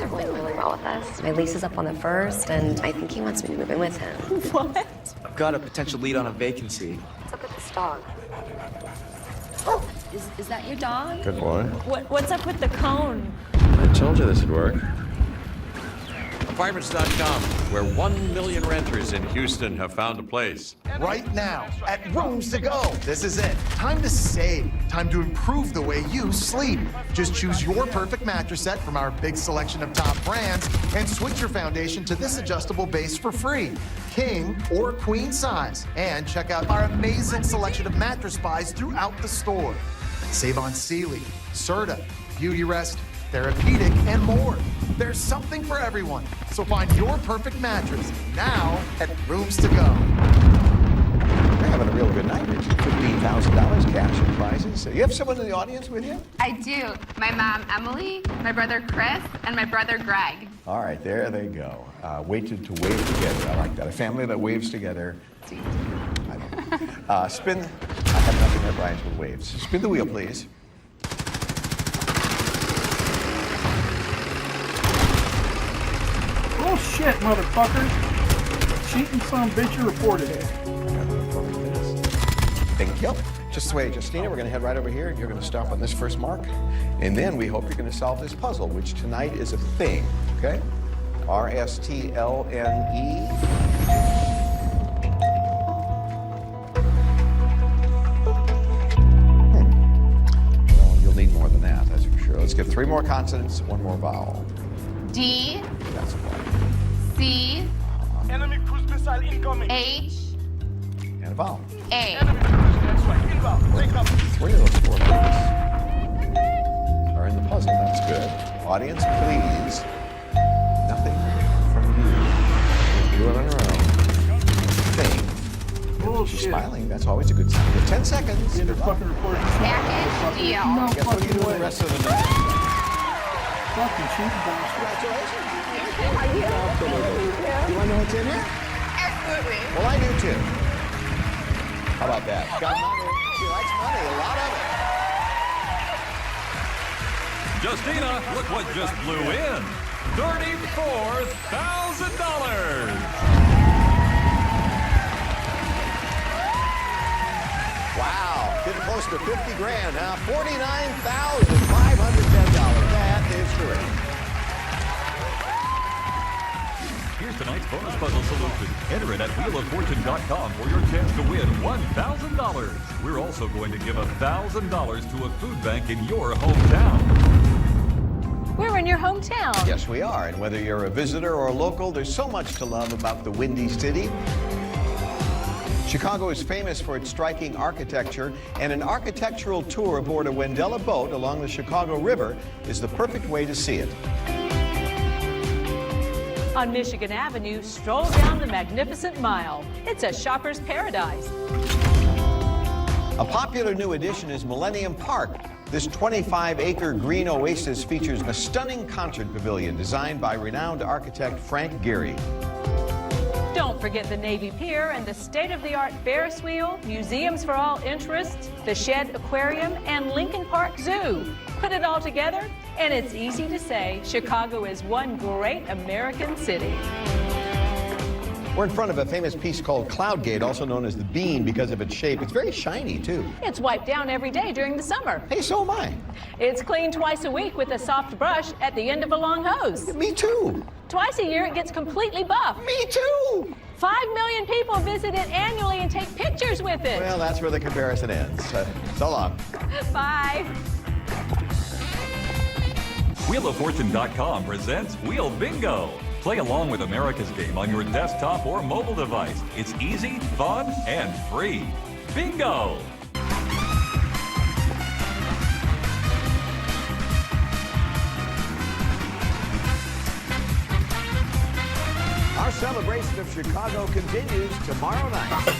are going really well with us. My lease is up on the 1st, and I think he wants me to move in with him. What? I've got a potential lead on a vacancy. What's up with this dog? Is that your dog? Good boy. What's up with the cone? I told you this would work. Apartments.com, where 1 million renters in Houston have found a place. Right now, at Rooms to Go. This is it. Time to save. Time to improve the way you sleep. Just choose your perfect mattress set from our big selection of top brands and switch your foundation to this adjustable base for free. King or queen size. And check out our amazing selection of mattress buys throughout the store. Save on Sealy, Serta, Beauty Rest, Therapeutic, and more. There's something for everyone. So find your perfect mattress now at Rooms to Go. We're having a real good night, Richie. $15,000 cash and prizes. You have someone in the audience with you? I do. My mom, Emily, my brother, Chris, and my brother, Greg. All right, there they go. Waited to wave together. I like that. A family that waves together. I don't. Spin. I have nothing that rhymes with waves. Spin the wheel, please. Oh shit, motherfucker! Cheating son bitch, you reported it. Thank you. Just wait, Justina, we're going to head right over here, and you're going to stop on this first mark. And then we hope you're going to solve this puzzle, which tonight is a thing, okay? RSTLNE. Well, you'll need more than that, that's for sure. Let's get 3 more consonants, 1 more vowel. D. That's one. C. Enemy cruise missile incoming. H. And a vowel. A. Enemy cruise missile inbound. Take up. 3 of those 4 letters are in the puzzle. That's good. Audience, please. Nothing from you. Just do it on your own. Thing. She's smiling. That's always a good sign. You have 10 seconds. Package deal. Guess what you do the rest of the night? Fucking cheap bastard. Do I know what's in here? Absolutely. Well, I do too. How about that? Got money. She likes money. A lot of it. Justina, look what just blew in. $34,000. Wow. Getting close to 50 grand, huh? $49,510. That is terrific. Here's tonight's bonus puzzle solution. Enter it at wheeloffortune.com for your chance to win $1,000. We're also going to give $1,000 to a food bank in your hometown. We're in your hometown. Yes, we are. And whether you're a visitor or a local, there's so much to love about the Windy City. Chicago is famous for its striking architecture, and an architectural tour aboard a Wendella boat along the Chicago River is the perfect way to see it. On Michigan Avenue, stroll down the Magnificent Mile. It's a shopper's paradise. A popular new addition is Millennium Park. This 25-acre green oasis features a stunning concert pavilion designed by renowned architect Frank Gehry. Don't forget the Navy Pier and the state-of-the-art Ferris wheel, museums for all interests, the Shed Aquarium, and Lincoln Park Zoo. Put it all together, and it's easy to say Chicago is one great American city. We're in front of a famous piece called Cloud Gate, also known as the Bean because of its shape. It's very shiny, too. It's wiped down every day during the summer. Hey, so am I. It's cleaned twice a week with a soft brush at the end of a long hose. Me too. Twice a year, it gets completely buff. Me too. 5 million people visit it annually and take pictures with it. Well, that's where the comparison ends. So long. Bye. Wheeloffortune.com presents Wheel Bingo. Play along with America's game on your desktop or mobile device. It's easy, fun, and free. Bingo! Our celebration of Chicago continues tomorrow night.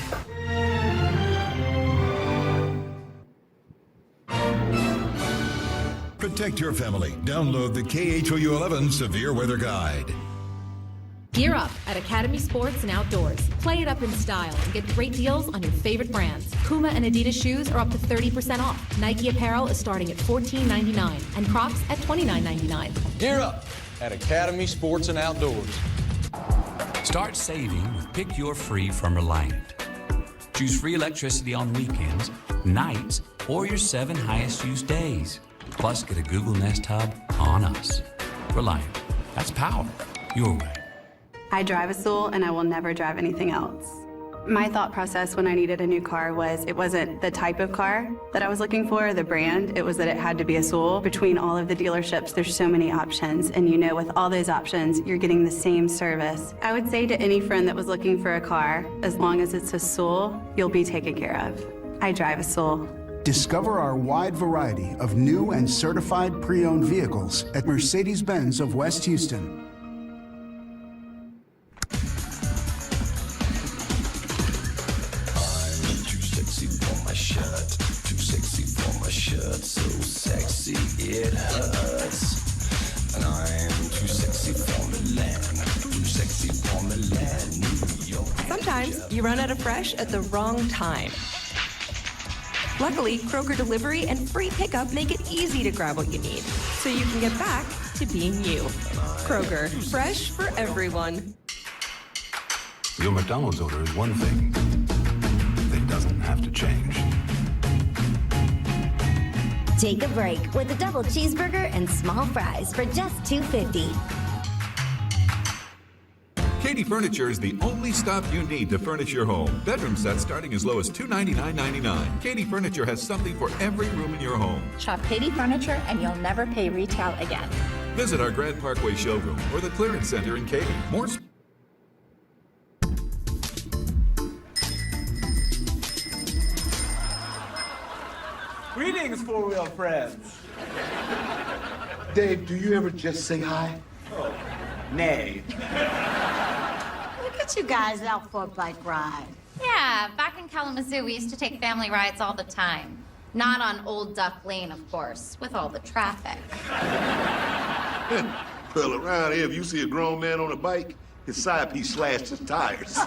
Protect your family. Download the KHOU 11 Severe Weather Guide. Gear up at Academy Sports and Outdoors. Play it up in style and get great deals on your favorite brands. Puma and Adidas shoes are up to 30% off. Nike apparel is starting at $14.99 and Crocs at $29.99. Gear up at Academy Sports and Outdoors. Start saving with Pick Your Free from Reliant. Choose free electricity on weekends, nights, or your 7 highest used days. Plus, get a Google Nest Hub on us. Reliant. That's power. Your way. I drive a Soul and I will never drive anything else. My thought process when I needed a new car was it wasn't the type of car that I was looking for, the brand, it was that it had to be a Soul. Between all of the dealerships, there's so many options, and you know with all those options, you're getting the same service. I would say to any friend that was looking for a car, as long as it's a Soul, you'll be taken care of. I drive a Soul. Discover our wide variety of new and certified pre-owned vehicles at Mercedes-Benz of West Houston. So sexy it hurts. And I'm too sexy for Milan. Too sexy for Milan, New York. Sometimes you run out of fresh at the wrong time. Luckily, Kroger delivery and free pickup make it easy to grab what you need, so you can get back to being you. Kroger, fresh for everyone. Your McDonald's order is one thing that doesn't have to change. Take a break with a double cheeseburger and small fries for just $2.50. Katie Furniture is the only stuff you need to furnish your home. Bedroom sets starting as low as $299.99. Katie Furniture has something for every room in your home. Shop Katie Furniture and you'll never pay retail again. Visit our Grand Parkway showroom or the clearance center in Katy. More Greetings, four-wheel friends. Dave, do you ever just say hi? Oh, nay. Look at you guys out for a bike ride. Yeah, back in Kalamazoo, we used to take family rides all the time. Not on Old Duck Lane, of course, with all the traffic. Well, around here, if you see a grown man on a bike, his side piece slashed his tires.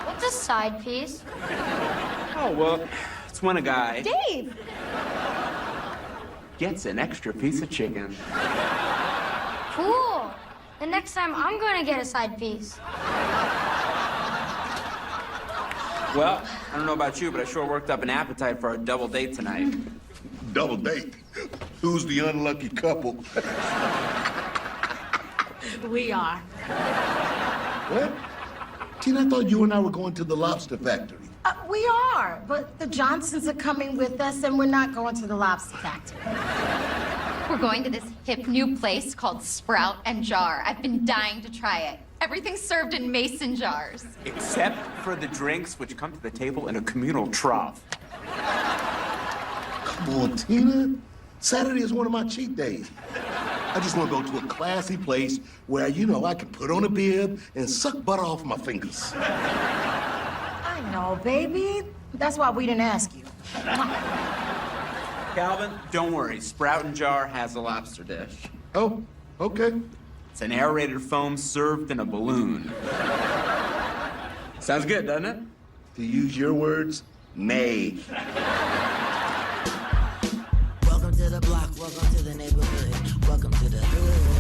What's a side piece? Oh, well, it's when a guy Dave! gets an extra piece of chicken. Cool. The next time I'm going to get a side piece. Well, I don't know about you, but I sure worked up an appetite for a double date tonight. Double date? Who's the unlucky couple? We are. What? Tina, I thought you and I were going to the lobster factory. We are, but the Johnsons are coming with us, and we're not going to the lobster factory. We're going to this hip new place called Sprout and Jar. I've been dying to try it. Everything's served in mason jars. Except for the drinks, which come to the table in a communal trough. Come on, Tina. Saturday is one of my cheat days. I just want to go to a classy place where, you know, I can put on a bib and suck butter off my fingers. I know, baby. That's why we didn't ask you. Calvin, don't worry. Sprout and Jar has a lobster dish. Oh, okay. It's an aerated foam served in a balloon. Sounds good, doesn't it? To use your words, nay. Welcome to the block, welcome to the neighborhood, welcome to the hood.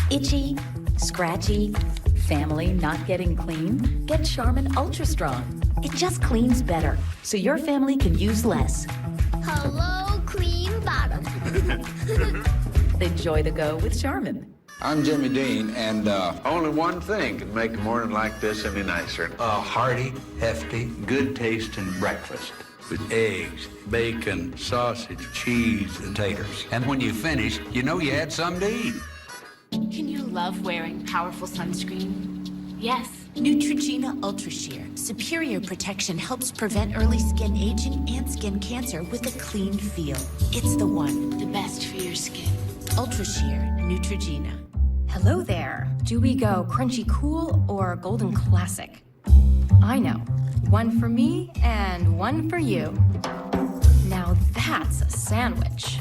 Itchy, scratchy, family not getting clean? Get Charmin Ultra Strong. It just cleans better, so your family can use less. Hello, clean bottom. Enjoy the go with Charmin. I'm Jimmy Dean, and only one thing can make a morning like this any nicer. A hearty, hefty, good-tasting breakfast with eggs, bacon, sausage, cheese, and taters. And when you finish, you know you had something to eat. Can you love wearing powerful sunscreen? Yes. Neutrogena Ultra Sheer. Superior protection helps prevent early skin aging and skin cancer with a clean feel. It's the one. The best for your skin. Ultra Sheer Neutrogena. Hello there. Do we go crunchy cool or golden classic? I know. One for me and one for you. Now that's a sandwich.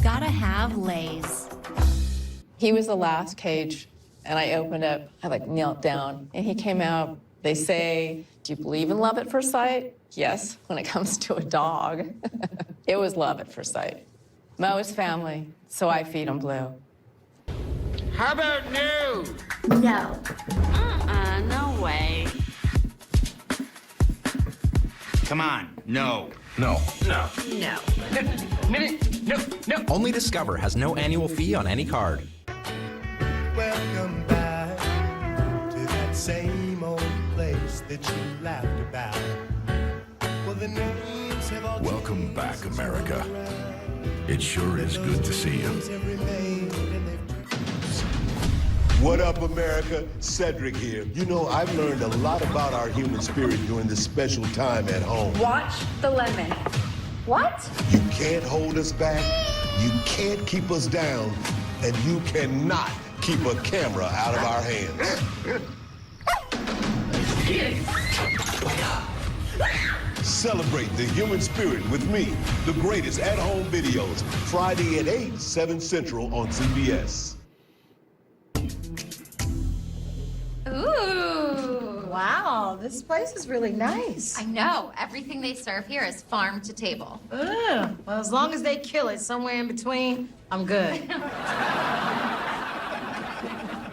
Gotta have Lay's. He was the last cage, and I opened up. I knelt down, and he came out. They say, "Do you believe in love at first sight?" Yes, when it comes to a dog. It was love at first sight. Mo is family, so I feed him Blue. How about no? No. No way. Come on, no. No. No. No. No. Only Discover has no annual fee on any card. Welcome back to that same old place that you laughed about. Well, the names have all Welcome back, America. It sure is good to see you. What up, America? Cedric here. You know, I've learned a lot about our human spirit during this special time at home. Watch the lemon. What? You can't hold us back, you can't keep us down, and you cannot keep a camera out of our hands. Celebrate the human spirit with me, the greatest at-home videos, Friday at 8, 7 Central on CBS. Ooh. Wow, this place is really nice. I know. Everything they serve here is farm to table. Well, as long as they kill it somewhere in between, I'm good.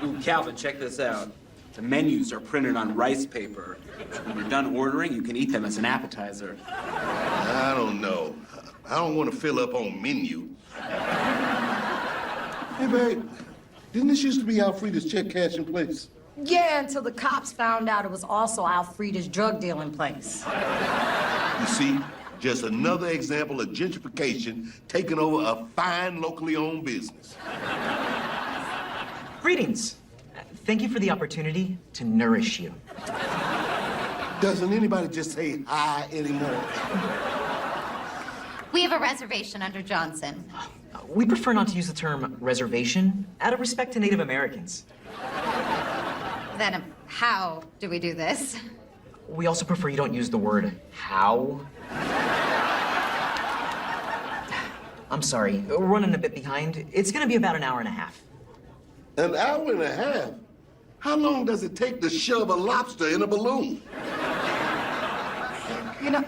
Ooh, Calvin, check this out. The menus are printed on rice paper. When you're done ordering, you can eat them as an appetizer. I don't know. I don't want to fill up on menu. Hey, babe, didn't this used to be Alfreda's check cashing place? Yeah, until the cops found out it was also Alfreda's drug dealing place. You see, just another example of gentrification taking over a fine locally owned business. Greetings. Thank you for the opportunity to nourish you. Doesn't anybody just say hi anymore? We have a reservation under Johnson. We prefer not to use the term reservation out of respect to Native Americans. Then how do we do this? We also prefer you don't use the word how. I'm sorry, we're running a bit behind. It's gonna be about an hour and a half. An hour and a half? How long does it take to shove a lobster in a balloon? You know,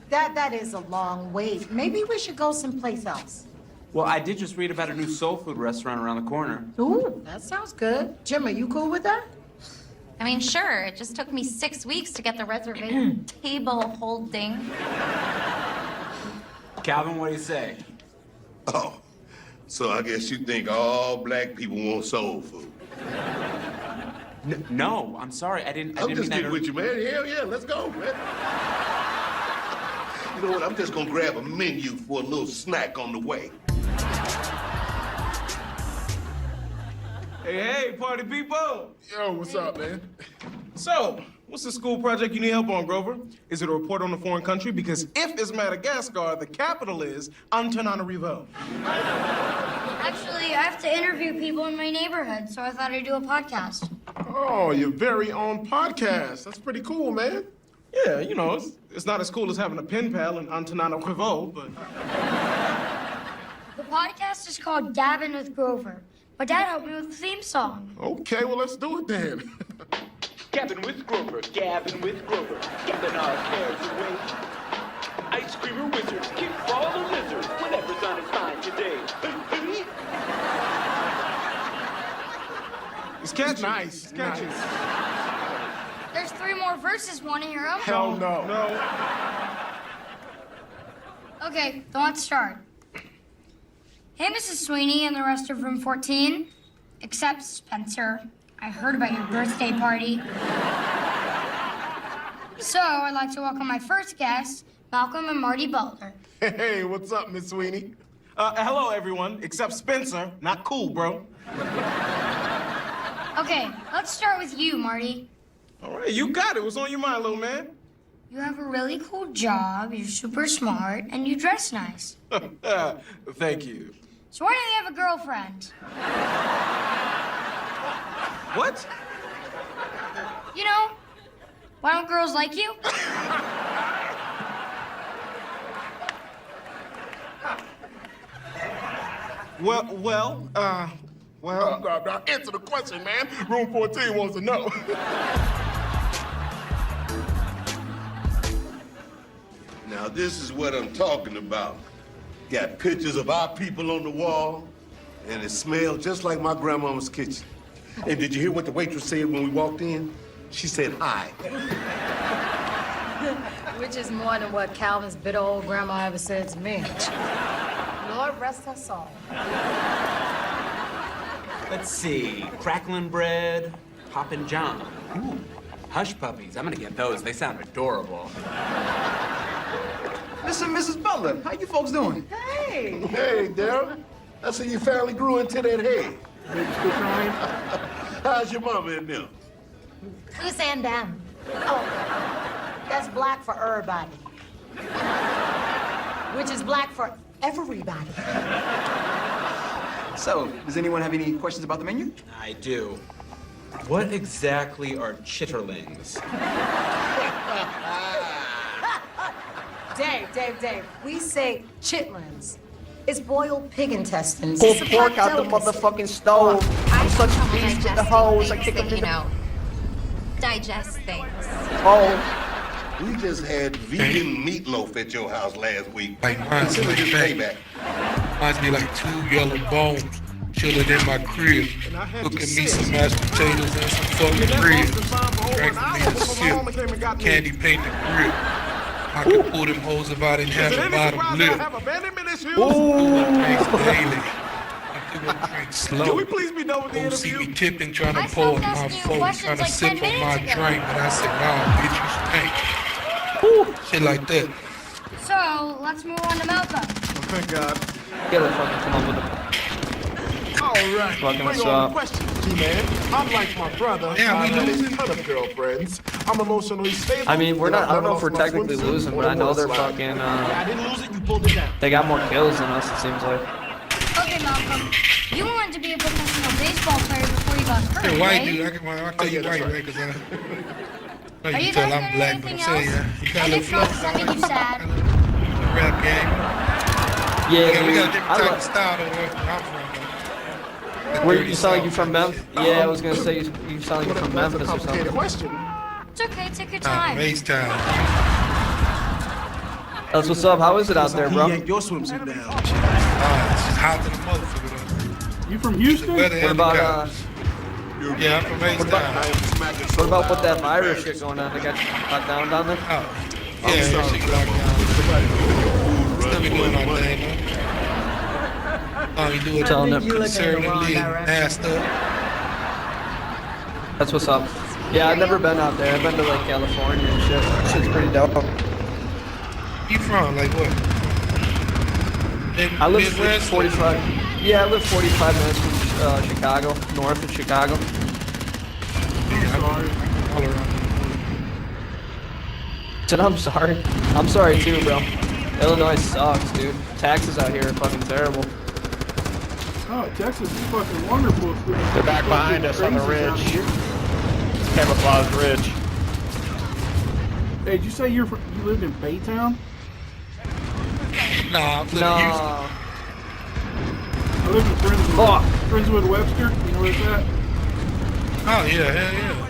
that is a long wait. Maybe we should go someplace else. Well, I did just read about a new soul food restaurant around the corner. Ooh, that sounds good. Jim, are you cool with that? I mean, sure, it just took me 6 weeks to get the reservation table holding. Calvin, what do you say? Oh, so I guess you think all black people want soul food. No, I'm sorry. I didn't I'm just mean that. kidding with you, man. Hell yeah, let's go, man. You know what? I'm just gonna grab a menu for a little snack on the way. Hey, party people! Yo, what's up, man? So, what's the school project you need help on, Grover? Is it a report on a foreign country? Because if it's Madagascar, the capital is Antananarivo. Actually, I have to interview people in my neighborhood, so I thought I'd do a podcast. Oh, your very own podcast. That's pretty cool, man. Yeah, you know, it's not as cool as having a pen pal in Antananarivo, but... The podcast is called Gavin with Grover. My dad helped me with the theme song. Okay, well, let's do it then. Gavin with Grover, Gavin with Grover, Gavin our cares away. Ice creamer wizards, kick all the lizards, whatever's on his mind today. It's catchy. Nice. It's catchy. There's 3 more verses. Want to hear them? Hell no. No. Okay, then let's start. Hey, Mrs. Sweeney and the rest of room 14. Except Spencer. I heard about your birthday party. So, I'd like to welcome my first guests, Malcolm and Marty Butler. Hey, what's up, Miss Sweeney? Hello, everyone, except Spencer. Not cool, bro. Okay, let's start with you, Marty. All right, you got it. What's on your mind, little man? You have a really cool job, you're super smart, and you dress nice. Thank you. So why don't you have a girlfriend? What? You know, why don't girls like you? Well, Now answer the question, man. Room 14 wants to know. Now, this is what I'm talking about. Got pictures of our people on the wall, and it smells just like my grandmama's kitchen. And did you hear what the waitress said when we walked in? She said hi. Which is more than what Calvin's bitter old grandma ever said to me. Lord rest her soul. Let's see. Crackling bread, Poppin' John. Ooh, hush puppies. I'm gonna get those. They sound adorable. Listen, Mrs. Butler, how you folks doing? Hey. Hey, Daryl. I see you finally grew into that head. How's your mama in there? Who's and them? Oh, that's black for everybody. Which is black for everybody. So, does anyone have any questions about the menu? I do. What exactly are chitterlings? Dave, we say chitlins. It's boiled pig intestines. Pull It's a pork black out the delicacy. motherfucking stove. I'm such a beast with the hose. I kick them to you the... know, digest things. Oh. We just had vegan meatloaf at your house last week. Like mine's Consider like this that. payback. Reminds me like 2 yellow bones chilling in my crib. Cooking me some mashed potatoes and some fucking ribs. Drinking me a sip. Candy painted grip. I can pull them hoes about and have a bottom lip. Drinks daily. I do drink slow. Can we please be done with the Don't see interview? me tipping, trying to pour in my fork, trying to sip on my drink. But I said, nah, bitch, you stink. Shit like that. So, let's move on to Malcolm. Thank God. Get it, fucking come on with it. All right. Fucking Bring us on up. the questions, G-Man. Unlike my brother, Yeah, we I've had a losing. ton of girlfriends. I'm emotionally stable. I mean, we're and not, I've I don't know never if we're lost my technically swimsuit losing, or but I know they're water slide. fucking, I didn't lose it, you pulled it down. they got more kills than us, it seems like. Okay, Malcolm. You wanted to be a professional baseball player before you got hurt, Hey, white right? dude, I'll tell you white, right? Because Are you you tell that I'm good at black, but I'm anything saying, else? you got a And little if not, fluff. does that make you sad? Rap game. Yeah, We got a dude, different I type love- of style than where I'm from. Where you sound like you from Memphis? Yeah, I was gonna say you sound like you're from Memphis or something. Question. It's okay, take your time. Race time. That's what's up. How is it out there, bro? Yank your swimsuit down. It's just hot to the motherfucker though. You from Houston? What about Yeah, I'm from H-Town. What about with that virus shit going on? They got locked down down there? Yeah, that shit locked down. Still be doing my thing, though. You do it Telling them conservatively and assed up. That's what's up. Yeah, I've never been out there. I've been to like California and shit. That shit's pretty dope. You from like what? I live 45. Yeah, I live 45 minutes from Chicago, north of Chicago. Yeah, all around. Said I'm sorry. I'm sorry too, bro. Illinois sucks, dude. Taxes out here are fucking terrible. Oh, Texas is fucking wonderful. They're back behind us on the ridge. Camouflage ridge. Hey, did you say you lived in Baytown? No, I'm living No. Houston. I live in Friendswood. Friendswood, Webster. You know where it's at? Oh yeah, hell yeah.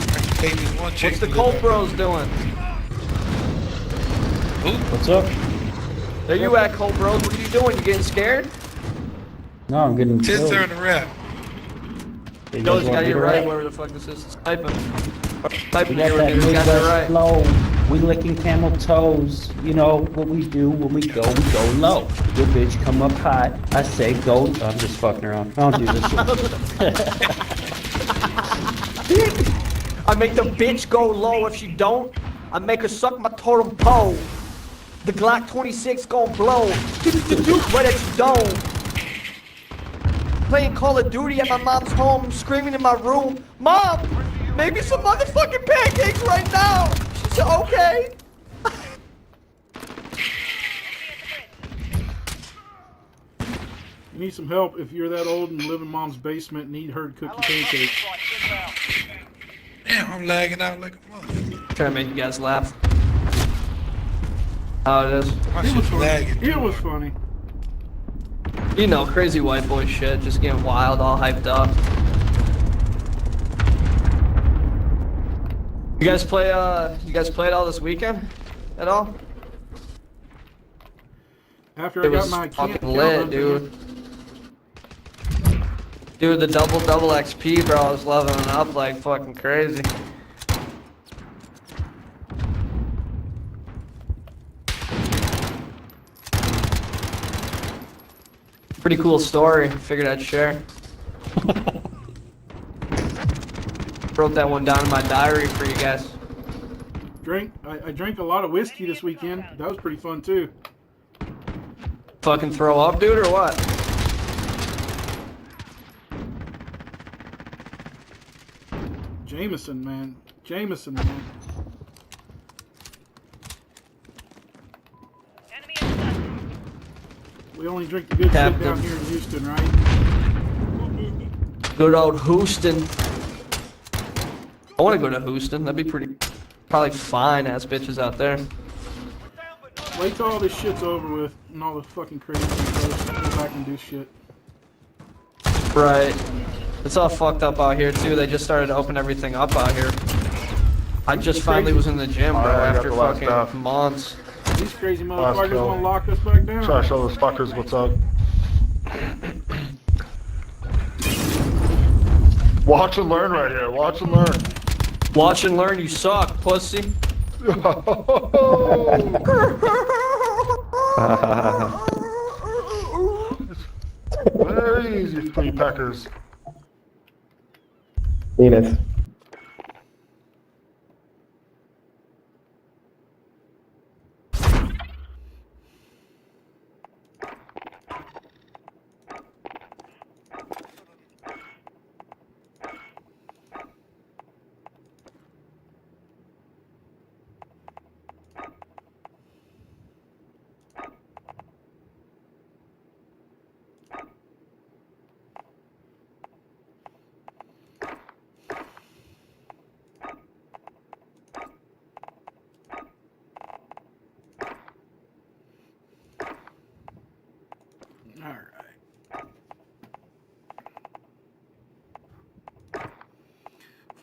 I can take this one chick. What's the Colt Bros doing? What's up? There you at, Colt Bros? What are you doing? You getting scared? No, I'm getting Just killed. turn to rap. You Yo, guys you want got me it to right, rap? wherever the fuck this is. Typing. We Typing got here, that dude. You got that Midwest right. flow. We licking camel toes. You know what we do when we go low. Your bitch come up hot. I say go. I'm just fucking around. I don't do this shit. I make the bitch go low. If she don't, I make her suck my totem pole. The Glock 26 gon' blow. But if you don't. Playing Call of Duty at my mom's home, screaming in my room, Mom, make me some motherfucking pancakes right now. She said, okay. You need some help if you're that old and live in mom's basement and need her to cook your pancakes. Damn, I'm lagging out like a motherfucker. Trying to make you guys laugh. Oh, it is. My shit's lagging. It was funny. You know, crazy white boy shit, just getting wild, all hyped up. You guys play it all this weekend? At all? After It I got was my camp fucking lit, dude. Dude, the double XP, bro, I was leveling up like fucking crazy. Pretty cool story. Figured I'd share. Wrote that one down in my diary for you guys. I drank a lot of whiskey this weekend. That was pretty fun too. Fucking throw up, dude, or what? Jameson, man. Jameson, man. We only drink the good shit down here in Houston, right? Good old Houston. I want to go to Houston. That'd be probably fine ass bitches out there. Wait till all this shit's over with and all the fucking crazy stuff. Go back and do shit. Right. It's all fucked up out here too. They just started to open everything up out here. I just finally was in the gym, bro, after fucking months. These crazy motherfuckers want to lock us back down. Try to show those fuckers what's up. Watch and learn right here. Watch and learn. Watch and learn, you suck, pussy. Very easy, three peckers. Edith.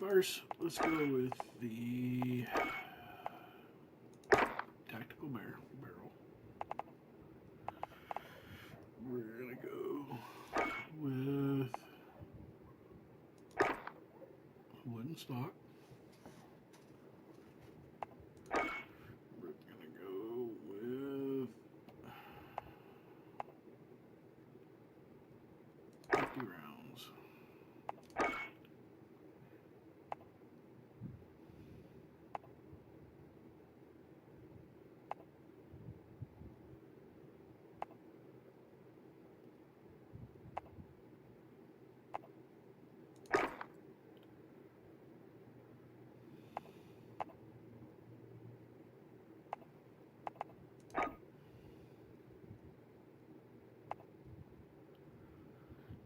First, let's go with the tactical barrel. Wooden stock. We're gonna go with 50 rounds.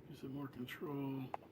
Get some more control.